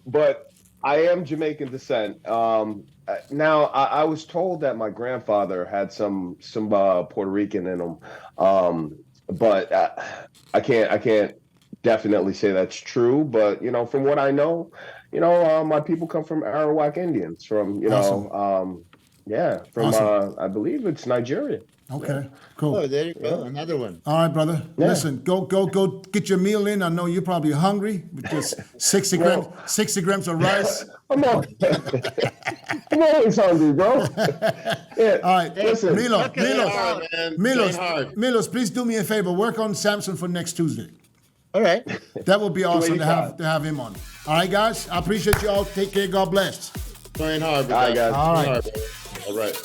But I am Jamaican descent. Now I was told that my grandfather had some Puerto Rican in him, but I can't definitely say that's true. But you know, from what I know, you know, my people come from Arawak Indians. From you know, from Awesome. I believe it's Nigeria. Okay, cool. Oh, there you go. Another one. All right, brother. Listen, go get your meal in. I know you're probably hungry because 60 grams of rice. I'm always hungry, bro. Yeah. All right, Listen. Milos, please do me a favor. Work on Samson for next Tuesday. All right. That would be awesome to have him on. All right, guys. I appreciate you all. Take care. God bless. Train hard. All right, guys. All right. All right.